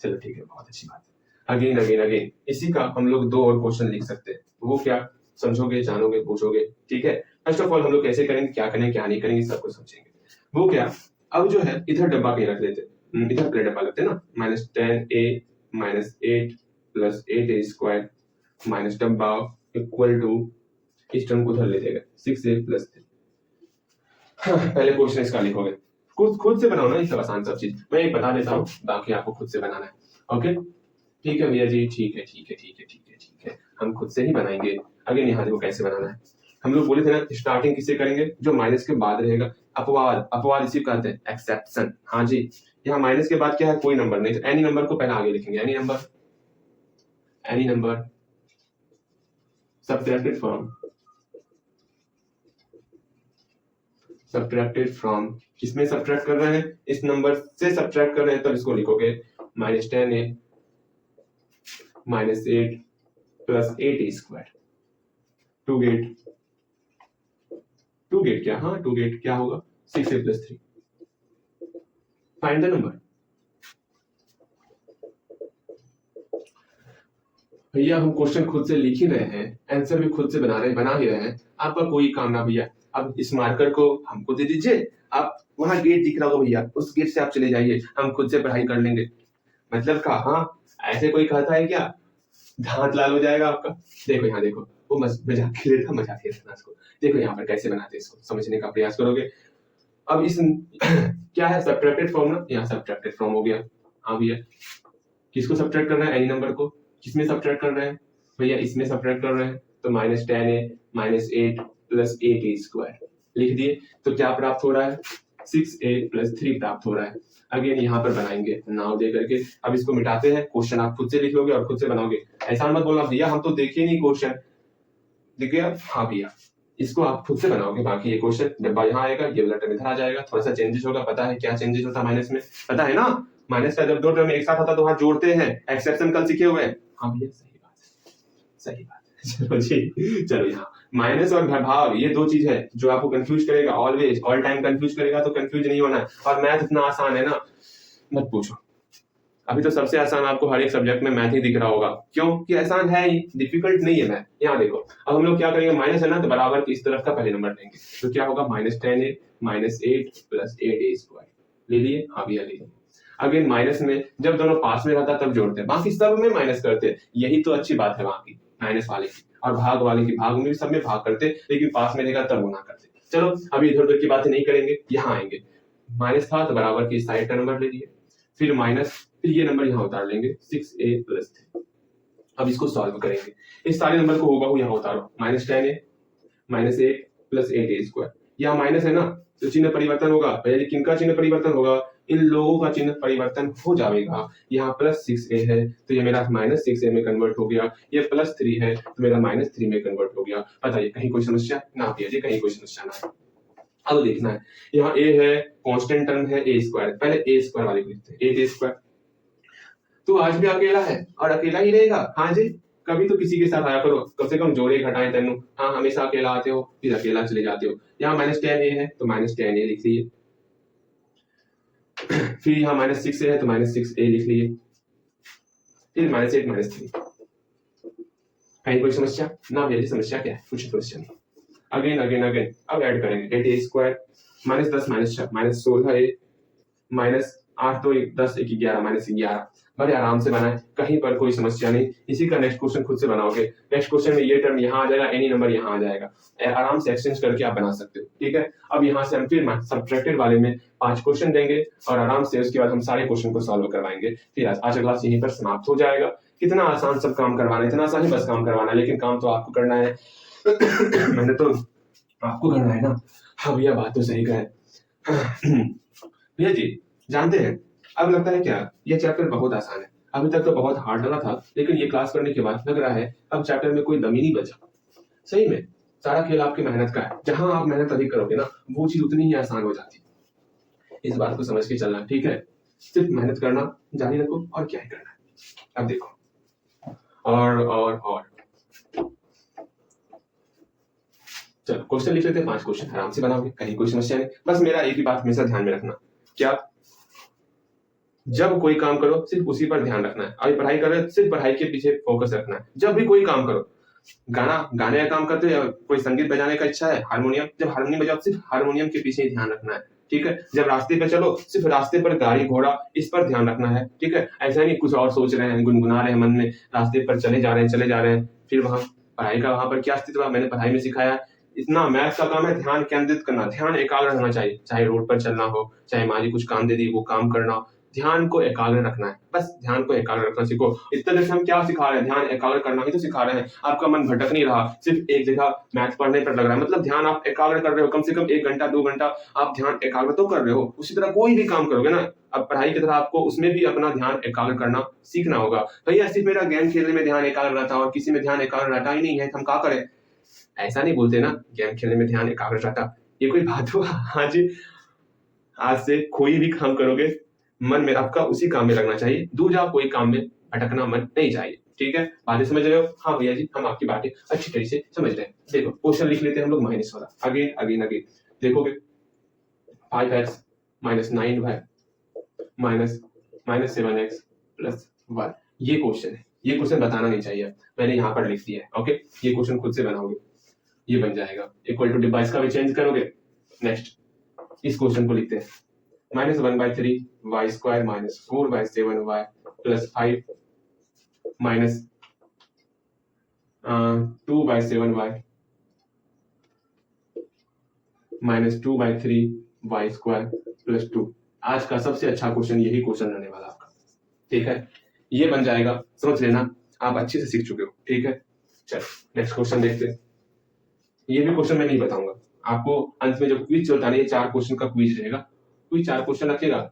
चलो ठीक है, बहुत अच्छी बात है। अगेन अगेन अगेन इसी का हम लोग 2 और क्वेश्चन लिख सकते हैं। वो क्या, समझोगे, जानोगे, पूछोगे। ठीक है, फर्स्ट ऑफ ऑल हम लोग कैसे करेंगे, क्या करेंगे, क्या नहीं करेंगे, सब कुछ समझेंगे। वो क्या, अब जो है इधर डब्बा कहीं रख लेते, इधर प्लेट डब्बा लगते ना, -10a -8 plus 8a square minus डब्बा इक्वल टू, इस टर्म को उधर ले जाएगा 6a प्लस 3। पहले क्वेश्चन इसका लिखोगे, खुद से बनाओ ना, ये सब आसान सब चीज मैं एक बता देता हूँ, बाकी आपको खुद से बनाना है। ओके ठीक है भैया जी, ठीक है ठीक है ठीक है ठीक है ठीक है, हम खुद से ही बनाएंगे। अगेन यहाँ देखो कैसे बनाना है। हम लोग बोले थे ना स्टार्टिंग किससे करेंगे, जो माइनस के बाद रहेगा, अपवाद। अपवाद इसी कहते हैं, एक्सेप्शन। हाँ जी, यहाँ माइनस के बाद क्या है, कोई नंबर नहीं, तो एनी नंबर को पहले आगे लिखेंगे। एनी नंबर सब्ट्रैक्टेड फ्रॉम, किसमें सब्ट्रैक्ट कर रहे हैं, इस नंबर से सब्ट्रैक्ट कर रहे हैं, तो इसको लिखोगे -10a -8 + 8a²। टू गेट क्या, हाँ टू गेट क्या होगा 6a + 3। Find the number. भैया हम क्वेश्चन खुद से लिख ही रहे हैं, आंसर भी खुद से बना ही रहे हैं, आपका कोई काम ना भैया। अब इस मार्कर को हमको दे दीजिए, आप वहां गेट दिख रहा होगा भैया, उस गेट से आप चले जाइए, हम खुद से पढ़ाई कर लेंगे। मतलब कहा ऐसे कोई कहता है क्या, दांत लाल हो जाएगा आपका। देखो यहाँ देखो, वो मजाक खेल रहा था इसको। देखो यहाँ पर कैसे बनाते हैं, इसको समझने का प्रयास करोगे। अब इस क्या है सब्ट्रैक्टेड फॉर्म ना, यहाँ सब्ट्रैक्टेड फॉर्म हो गया। हाँ भैया, किसको सब्ट्रैक्ट करना है, एनी नंबर को किसमें सब्ट्रैक्ट कर रहे हैं भैया, इसमें सब्ट्रैक्ट कर रहे हैं, तो -10a -8 + 8a² लिख दिए। तो क्या प्राप्त हो रहा है, 6a + 3 प्राप्त हो रहा है। अगेन यहाँ पर बनाएंगे नाव दे करके। अब इसको मिटाते हैं, क्वेश्चन आप खुद से लिख लोगे और खुद से बनाओगे। ऐसा मत बोलना भैया हम तो देखे नहीं क्वेश्चन, दिख गया, हाँ भैया इसको आप खुद से बनाओगे। बाकी ये क्वेश्चन डब्बा यहाँ आएगा, ये वाला टर्म इधर आ जाएगा, थोड़ा सा चेंजेस होगा। पता है क्या चेंजेस होता है माइनस में, पता है ना, माइनस का जब दो टर्म एक साथ आता तो वहां जोड़ते हैं, एक्सेप्शन कल सीखे हुए हैं। हाँ भैया सही बात है। चलो जी, चलो यहाँ माइनस और भाग ये दो चीज है जो आपको कंफ्यूज करेगा, ऑलवेज ऑल टाइम कंफ्यूज करेगा, तो कंफ्यूज नहीं होना है। और मैथ इतना आसान है ना, मत पूछो। अभी तो सबसे आसान आपको हर एक सब्जेक्ट में मैथ ही दिख रहा होगा, क्यों कि आसान है ही, डिफिकल्ट नहीं है मैथ। यहाँ देखो, अब हम लोग क्या करेंगे, माइनस है ना तो बराबर की इस तरफ का पहले नंबर लेंगे, तो क्या होगा -10a -8 + 8a² ले लिए। हाँ भैया ले लिए। अगेन माइनस में जब दोनों पास में रहता तब जोड़ते हैं, बाकी सब में माइनस करते हैं, यही तो अच्छी बात है वहां की, माइनस वाले की। और भाग वाले की, भाग में भी सब में भाग करते, लेकिन पास में रहेगा तब गुना करते। चलो अभी इधर उधर की बातें नहीं करेंगे, यहाँ आएंगे। माइनस था तो बराबर की साइड का नंबर ले लिए, फिर माइनस, फिर ये नंबर यहाँ उतार लेंगे 6a + 3। अब इसको सॉल्व करेंगे, इस सारे नंबर को होगा यहाँ उतारो, -10a -8 + 8a²। यहाँ माइनस है ना तो चिन्ह परिवर्तन होगा, पहले किनका चिन्ह परिवर्तन होगा, इन लोगों का चिन्ह परिवर्तन हो जाएगा। यहाँ +6a है तो ये मेरा -6a में कन्वर्ट हो गया, ये +3 है तो मेरा -3 में कन्वर्ट हो गया। बताइए कहीं कोई समस्या ना भैया जी, कहीं कोई समस्या ना। अब देखना है, यहाँ a है कांस्टेंट टर्म है a², पहले a² वाले को लिखते हैं, 8a²। तो आज भी अकेला है और अकेला ही रहेगा। हाँ जी, कभी तो किसी के साथ आया करो, कम से कम जोड़े घटाएं तेनू। हाँ हमेशा अकेला आते हो फिर अकेला चले जाते हो। यहाँ -10a है तो -10a लिख लिए, फिर यहाँ -6a है तो -6a लिख लिए, फिर -8 -3। कहीं कोई समस्या ना भैया जी, समस्या क्या है, कुछ समस्या नहीं। अगेन अगेन अगेन अब ऐड करेंगे 8a² -10 -6 -16a -8 तो 10 1 11 -11। बड़े आराम से बनाए, कहीं पर कोई समस्या नहीं। इसी का नेक्स्ट क्वेश्चन खुद से बनाओगे, नेक्स्ट क्वेश्चन में ये टर्म यहाँ आ जाएगा, एनी नंबर यहाँ आ जाएगा, आराम से एक्सचेंज करके आप बना सकते हो। ठीक है, अब यहाँ से हम फिर सब्ट्रैक्टेड वाले में 5 क्वेश्चन देंगे और आराम से उसके बाद हम सारे क्वेश्चन को सॉल्व करवाएंगे। फिर आज का क्लास यहीं पर समाप्त हो जाएगा। कितना आसान सब काम करवाना है, इतना आसान ही बस काम करवाना है, लेकिन काम तो आपको करना है। मैंने तो आपको करना है ना। हाँ भैया बात तो सही कहे भैया जी। जानते हैं अब लगता है क्या, ये चैप्टर बहुत आसान है, अभी तक तो बहुत हार्ड लगा था, लेकिन ये क्लास करने के बाद लग रहा है अब चैप्टर में कोई दम ही नहीं बचा। सही में सारा खेल आपकी मेहनत का है, जहां आप मेहनत अधिक करोगे ना वो चीज उतनी ही आसान हो जाती है। इस बात को समझ के चलना, ठीक है, सिर्फ मेहनत करना जारी रखो और क्या ही करना है। अब देखो और चलो क्वेश्चन लिख लेते हैं, 5 क्वेश्चन आराम से बनाओगे, कहीं कोई समस्या नहीं। बस मेरा एक ही बात हमेशा ध्यान में रखना, क्या, जब कोई काम करो सिर्फ उसी पर ध्यान रखना है। अभी पढ़ाई कर रहे हो सिर्फ पढ़ाई के पीछे फोकस रखना है। जब भी कोई काम करो, गाने का काम करते हो या कोई संगीत बजाने का इच्छा है, हारमोनियम, जब हारमोनियम बजाओ सिर्फ हारमोनियम के पीछे ही ध्यान रखना है। ठीक है, जब रास्ते पे चलो सिर्फ रास्ते पर गाड़ी घोड़ा इस पर ध्यान रखना है। ठीक है, ऐसा नहीं कुछ और सोच रहे हैं, गुनगुना रहे हैं मन में, रास्ते पर चले जा रहे हैं, फिर वहां पढ़ाई का वहां पर क्या अस्तित्व, मैंने पढ़ाई में सिखाया इतना मैथ का काम है ध्यान केंद्रित करना, ध्यान एकाग्र रहना चाहिए, चाहे रोड पर चलना हो, चाहे माँ जी कुछ काम दे दी वो काम करना, ध्यान को एकाग्र रखना है। बस ध्यान को एकाग्र रखना सीखो। इतने देर से हम क्या सिखा रहे हैं, ध्यान एकाग्र करना ही तो सिखा रहे हैं। आपका मन भटक नहीं रहा, सिर्फ एक जगह मैथ पढ़ने पर लग रहा है, मतलब ध्यान आप एकाग्र कर रहे हो। कम से कम 1 घंटा 2 घंटा आप ध्यान एकाग्र तो कर रहे हो। उसी तरह कोई भी काम करोगे ना, अब पढ़ाई की तरह आपको उसमें भी अपना ध्यान एकाग्र करना सीखना होगा। भैया सिर्फ मेरा गेम खेलने में ध्यान एकाग्र रहता है और किसी में ध्यान एकाग्र रहता ही नहीं है, हम क्या करें? ऐसा नहीं बोलते ना, गेम खेलने में ध्यान एकाग्र रहता, ये कोई बात हुआ? हाँ जी, आज से कोई भी काम करोगे मन में आपका उसी काम में लगना चाहिए, दूसरा कोई काम में भटकना मन नहीं चाहिए। ठीक है, बातें समझ रहे हो? हाँ भैया जी, हम आपकी बातें अच्छी तरीके से समझ रहे हैं। देखो क्वेश्चन लिख लेते हैं हम लोग माइनस वाला, अगेन अगेन अगेन देखोगे 5x minus 9y minus minus 7x plus 1, ये क्वेश्चन है। ये क्वेश्चन बताना नहीं चाहिए, मैंने यहाँ पर लिख दिया है। ओके, ये क्वेश्चन खुद से बनाओगे, ये बन जाएगा इक्वल टू डिवाइस का भी चेंज करोगे। नेक्स्ट इस क्वेश्चन को लिखते हैं minus 1/3 y square minus 4/7 y plus 5 minus 2/7 y minus 2/3 y square plus 2। आज का सबसे अच्छा क्वेश्चन यही क्वेश्चन रहने वाला आपका, ठीक है, ये बन जाएगा, समझ लेना, आप अच्छे से सीख चुके हो। ठीक है, चलो नेक्स्ट क्वेश्चन देखते हैं। ये भी क्वेश्चन मैं नहीं बताऊंगा आपको, अंत में जब क्विज चलता है, ये 4 क्वेश्चन का क्विज रहेगा, कोई 4 क्वेश्चन रखेगा,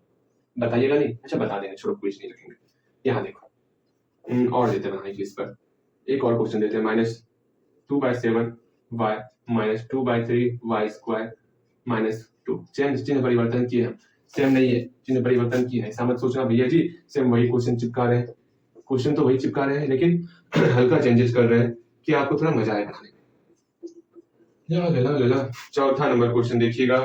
बताइएगा नहीं? अच्छा बता देंगे, छोड़ो क्विज नहीं रखेंगे। यहाँ देखो और देते बनाने की, इस पर एक और क्वेश्चन देते हैं minus 2/7 y minus 2/3 y square minus 2। चिन्ह परिवर्तन किए हैं, सेम नहीं है, चिन्ह परिवर्तन किए हैं। ऐसा मत सोचना भैया जी सेम वही क्वेश्चन चिपका रहे हैं, क्वेश्चन तो वही चिपका रहे हैं लेकिन हल्का चेंजेस कर रहे हैं कि आपको थोड़ा मजा आए बनाने में। ला चौथा नंबर क्वेश्चन देखिएगा।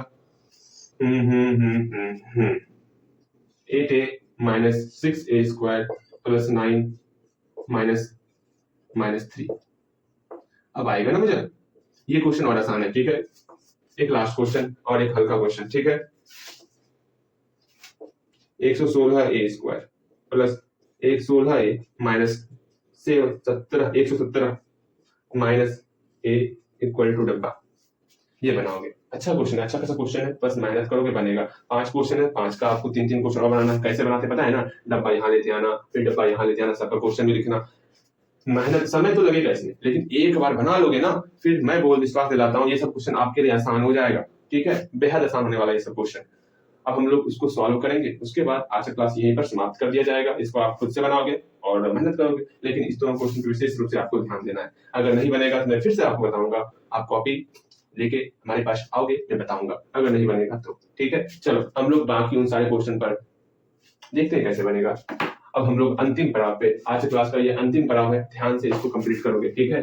8a minus 6a square plus 9 minus 3। अब आएगा ना मुझे, ये क्वेश्चन और आसान है। ठीक है, एक लास्ट क्वेश्चन और एक हल्का क्वेश्चन। ठीक है, 116a square plus 116a minus 117 minus a equal to डब्बा, ये बनाओगे। अच्छा क्वेश्चन है, अच्छा खासा क्वेश्चन है, बस मेहनत करोगे बनेगा। 5 क्वेश्चन है, 5 का आपको 3-3 क्वेश्चन और बनाना। कैसे बनाते पता है ना, डब्बा यहाँ लेते आना, फिर डब्बा यहाँ लेते आना, सबका क्वेश्चन भी लिखना। मेहनत समय तो लगेगा इसमें, लेकिन एक बार बना लोगे ना, फिर मैं विश्वास दिलाता हूँ ये सब क्वेश्चन आपके लिए आसान हो जाएगा। ठीक है, बेहद आसान होने वाला है ये सब क्वेश्चन। अब हम लोग इसको सॉल्व करेंगे, उसके बाद आज का क्लास यहीं पर समाप्त कर दिया जाएगा। इसको आप खुद से बनाओगे और मेहनत करोगे, लेकिन इस दोनों क्वेश्चन पर विशेष रूप से आपको ध्यान देना है। अगर नहीं बनेगा तो मैं फिर से आपको बताऊंगा, आप कॉपी लेके हमारे पास आओगे, मैं बताऊंगा। अगर नहीं बनेगा तो ठीक है। चलो हम लोग बाकी उन सारे क्वेश्चन पर देखते हैं कैसे बनेगा। अब हम लोग अंतिम पड़ाव पे, आज क्लास का ये अंतिम पड़ाव है, ध्यान से इसको कंप्लीट करोगे। ठीक है,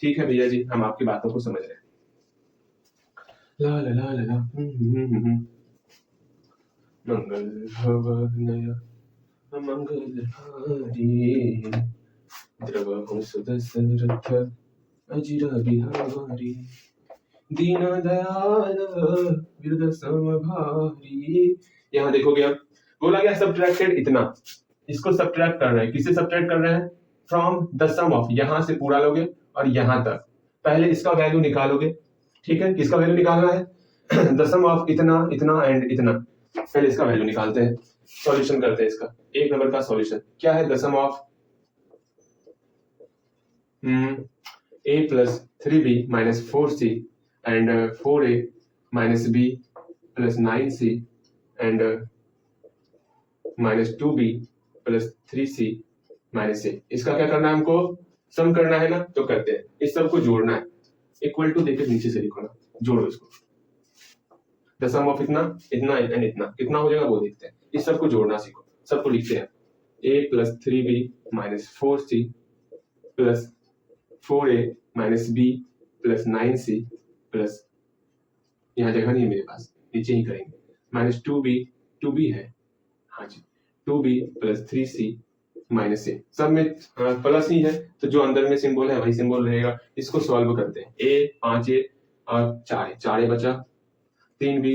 ठीक है भैया जी, हम आपकी बातों को समझ रहे हैं। ला ला ला ला मंगल भवनय मंगलहारी द्रवहं सुदशरथ अजिर बिहारी दीनदयाल विरद समभारी। यहाँ देखोगे अब बोला गया सब्ट्रैक्टेड इतना, इसको सब्ट्रैक्ट कर रहे हैं। किससे सब्ट्रैक्ट कर रहे हैं? फ्रॉम द सम ऑफ, यहां से पूरा लोगे और यहां तक, पहले इसका वैल्यू निकालोगे। ठीक है, किसका वैल्यू निकालना है? द सम ऑफ इतना इतना एंड इतना, पहले इसका वैल्यू निकालते हैं, सॉल्यूशन करते हैं इसका। एक नंबर का सॉल्यूशन क्या है? The sum of a plus 3b minus 4c and 4a minus b plus 9c and minus 2b plus 3c minus a। इसका क्या करना है हमको? सम करना है ना, तो करते हैं। इस सब को जोड़ना है, इक्वल टू देकर नीचे से लिखो ना, जोड़ो इसको। द सम ऑफ इतना इतना एंड इतना कितना हो जाएगा वो देखते हैं। इस सब को जोड़ना सीखो, सबको लिखते हैं। a plus 3b minus 4c plus 4a minus b plus 9c plus, यहाँ जगह नहीं है मेरे पास, नीचे ही करेंगे, minus 2b है, हाँ जी, 2b plus 3c minus a। सब में प्लस ही है, तो जो अंदर में सिंबल है वही सिंबल रहेगा। इसको सॉल्व करते हैं। a 5a और 4a बचा, 3b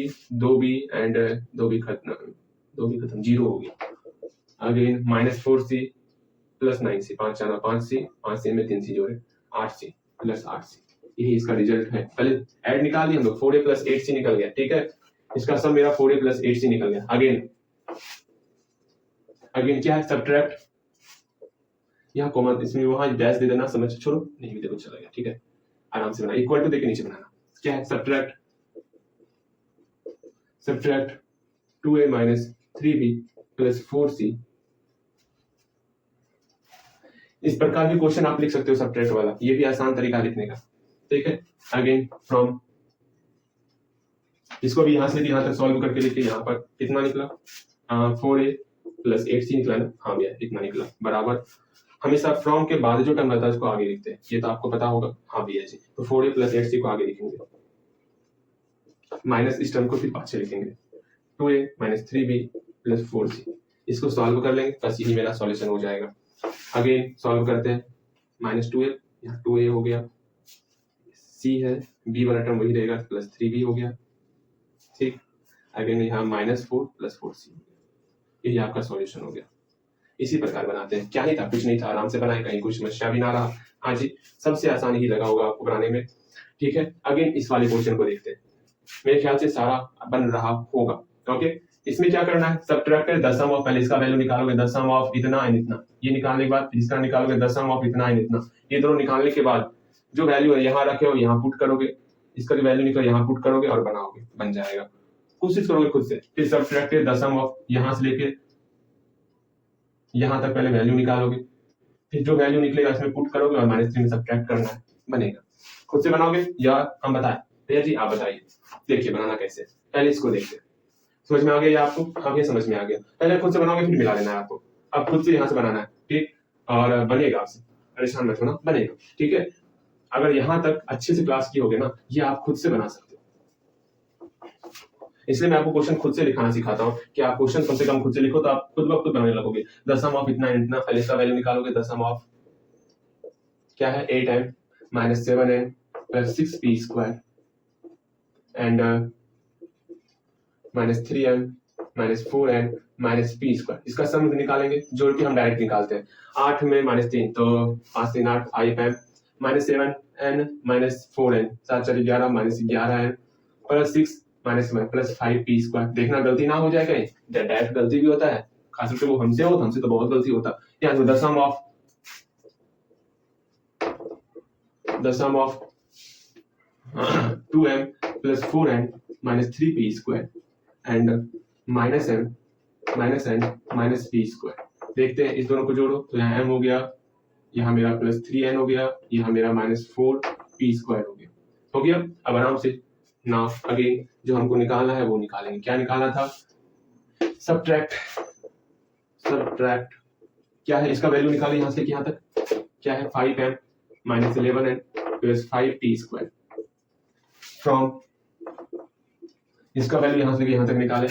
2b एंड 2b खत्म 0 हो गया। Again minus 4c plus 9c, 5 4 5c, 5c में 3c जोड़े 8c प्लस 8c, यही इसका रिजल्ट है। पहले ऐड निकाल दिए हम लोग, 4a प्लस 8c निकल गया। ठीक है, इसका सब मेरा 4a प्लस 8c निकल गया। अगेन क्या है? सब्ट्रैक्ट, यहाँ कॉमा, इसमें वहां डैश दे देना, समझ छोड़ो, नहीं भी देखो चला गया। ठीक है, आराम से बनाना, इक्वल टू देके नीचे बनाना। क्या है? Subtract 2a minus 3b plus 4c। इस प्रकार भी क्वेश्चन आप लिख सकते हो सब्ट्रैक्ट वाला, ये भी आसान तरीका लिखने का। ठीक है, अगेन फ्रॉम, इसको भी यहां से भी यहां तक सॉल्व करके लिखिए। यहाँ पर कितना निकला? 4a प्लस 8c निकला ना, हाँ भैया इतना निकला, बराबर हमेशा फ्रॉम के बाद जो टर्म रहता है उसको आगे लिखते हैं, ये तो आपको पता होगा। हाँ भैया जी, तो 4a + 8c को आगे लिखेंगे, माइनस इस टर्म को फिर पाछे लिखेंगे, 2a - 3b + 4c। इसको सॉल्व कर लेंगे, बस यही मेरा सॉल्यूशन हो जाएगा। अगेन सॉल्व करते हैं, -2a, यहाँ 2a हो गया, c है, b वाला टर्म वही रहेगा, + 3b हो गया, ठीक। अगेन यहाँ -4 + 4c, यही आपका सॉल्यूशन हो गया। इसी प्रकार बनाते हैं, क्या ही था, कुछ नहीं था, आराम से बनाए, कहीं कुछ समस्या भी ना रहा। हाँ जी, सबसे आसान ही लगा होगा आपको बनाने में, ठीक है। अगेन इस वाले क्वेश्चन को देखते हैं, मेरे ख्याल से सारा बन रहा होगा। ओके, इसमें क्या करना है, सब्ट्रैक्ट द सम ऑफ, पहले इसका वैल्यू निकालोगे, द सम ऑफ इतना एंड इतना, ये निकालने के बाद इसका निकालोगे, द सम ऑफ इतना एंड इतना। ये दोनों निकालने के बाद जो वैल्यू है यहाँ रखे हो, यहाँ पुट करोगे, इसका जो वैल्यू निकला यहाँ पुट करोगे और बनाओगे, बन जाएगा। कोशिश करोगे खुद से, फिर सब्ट्रैक्ट द सम ऑफ, यहाँ से लेके यहाँ तक पहले वैल्यू निकालोगे, फिर जो वैल्यू निकलेगा इसमें पुट करोगे और -3 में सब्ट्रैक्ट करना है, बनेगा। खुद से बनाओगे या हम बताएं? भैया जी आप बताइए, देखिए बनाना कैसे, पहले इसको देखते हैं। समझ में आ गया या आपको? हाँ भैया समझ में आ गया। पहले खुद से बनाओगे फिर मिला लेना है आपको। अब खुद से यहाँ से बनाना है, ठीक, और बनेगा आपसे, परेशान मत होना, बनेगा, ठीक है। अगर यहाँ तक अच्छे से क्लास की होगे ना, ये आप खुद से बना सकते हो। इसलिए मैं आपको क्वेश्चन खुद से लिखाना सिखाता हूँ कि आप क्वेश्चन कम से कम खुद से लिखो, तो आप खुद ब खुद बनाने लगोगे। द सम ऑफ इतना इतना, पहले इसका वैल्यू निकालोगे, द सम ऑफ क्या है, 8m - 7n + 6p² and -3m - 4n - p²। इसका सम निकालेंगे, जोड़ के हम डायरेक्ट निकालते हैं। 8 में -3 तो 5 3 8, 5m - 7n - 4n, 7 4 11 -11n + 6 -1 + 5p²। देखना गलती ना हो जाए कहीं, डायरेक्ट गलती भी होता है, खास करके वो हमसे हो, हमसे तो बहुत गलती होता है। यहाँ पे the sum of 2m + 4n - 3p² and -m - p²। देखते हैं, इस दोनों को जोड़ो तो यहाँ m हो गया, यहाँ मेरा +3n हो गया, यहाँ मेरा -4p² हो गया। अब आराम से नाउ अगेन जो हमको निकालना है वो निकालेंगे। क्या निकालना था, सब्ट्रैक्ट क्या है, इसका वैल्यू निकालें यहाँ से यहाँ तक, क्या है, 5m - 11n + 5p² फ्रॉम, इसका वैल्यू यहाँ से यहाँ तक निकाले,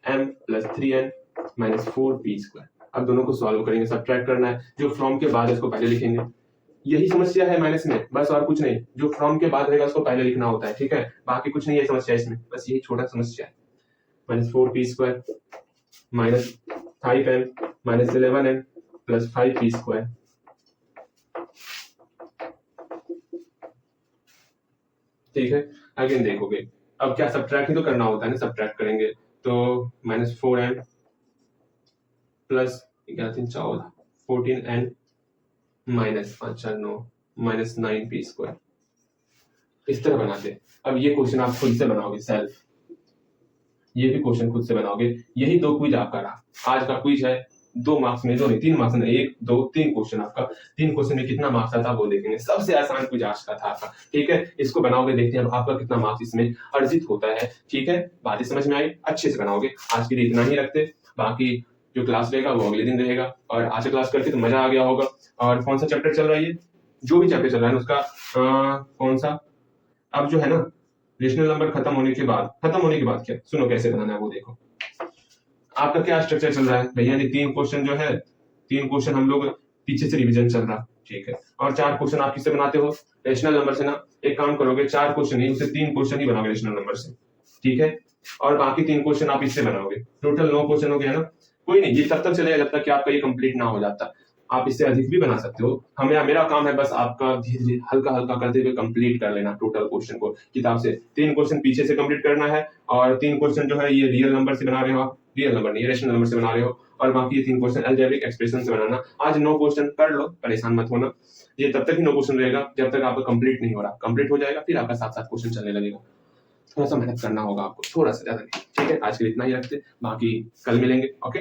m + 3n - 4p²। अब दोनों को सॉल्व करेंगे, सब्ट्रैक्ट करना है, जो फ्रॉम के बाद इसको पहले लिखेंगे। यही समस्या है माइनस में, बस और कुछ नहीं, जो फ्रॉम के बाद रहेगा उसको पहले लिखना होता है, ठीक है। बाकी कुछ नहीं है समस्या इसमें, बस यही छोटा समस्या है। -4p² - 5m - 11n + 5p²। ठीक है, अगेन देखोगे, अब क्या सब्ट्रैक्ट ही तो करना होता है ना, सब्ट्रैक्ट करेंगे तो -4m + 11 3 14 14n -5 4 9 -9p²। इस तरह बनाते हैं। अब ये क्वेश्चन आप खुद से बनाओगे सेल्फ, ये भी क्वेश्चन खुद से बनाओगे। यही 2 क्विज आपका रहा, आज का क्विज है 2 मार्क्स में, 2 नहीं 3 मार्क्स में, 1 2 3 क्वेश्चन आपका। 3 क्वेश्चन में कितना मार्क्स आता है वो देखेंगे, सबसे आसान क्विज आज का था आपका, ठीक है। इसको बनाओगे, देखते हैं आपका कितना मार्क्स इसमें अर्जित होता है, ठीक है। बातें समझ में आई, अच्छे से बनाओगे। आज के लिए इतना ही रखते, बाकी जो क्लास रहेगा वो अगले दिन रहेगा। और आज क्लास करके तो मजा आ गया होगा। और कौन सा चैप्टर चल रहा है, ये जो भी चैप्टर चल रहा है उसका कौन सा, अब जो है ना रेशनल नंबर खत्म होने के बाद क्या, सुनो कैसे बनाना है वो देखो। आपका क्या स्ट्रक्चर चल रहा है भैया जी, 3 क्वेश्चन जो है, 3 क्वेश्चन हम लोग पीछे से रिवीजन चल रहा, ठीक है। और 4 क्वेश्चन आप किससे बनाते हो, रेशनल नंबर से ना। एक काम करोगे, 4 क्वेश्चन नहीं, उसे 3 क्वेश्चन ही बनाओगे रेशनल नंबर से, ठीक है। और बाकी 3 क्वेश्चन आप इससे बनाओगे, टोटल 9 क्वेश्चन हो गया ना। कोई नहीं, ये तब तक चलेगा जब तक कि आपका ये कंप्लीट ना हो जाता। आप इससे अधिक भी बना सकते हो। हमें, मेरा काम है बस आपका धीरे धीरे हल्का हल्का करते हुए कंप्लीट कर लेना टोटल क्वेश्चन को किताब से। 3 क्वेश्चन पीछे से कंप्लीट करना है, और 3 क्वेश्चन जो है ये रियल नंबर से बना रहे हो आप, रियल नंबर नहीं रेशनल नंबर से बना रहे हो। और बाकी ये 3 क्वेश्चन अलजेब्रिक एक्सप्रेशन से बनाना। आज 9 क्वेश्चन कर लो, परेशान मत होना। ये तब तक ही 9 क्वेश्चन रहेगा जब तक आपका कंप्लीट नहीं हो रहा। कंप्लीट हो जाएगा फिर आपका 7-7 क्वेश्चन चलने लगेगा। थोड़ा सा मेहनत करना होगा आपको, थोड़ा सा, ज्यादा नहीं, ठीक है। आज के लिए इतना ही रखते, बाकी कल मिलेंगे, ओके।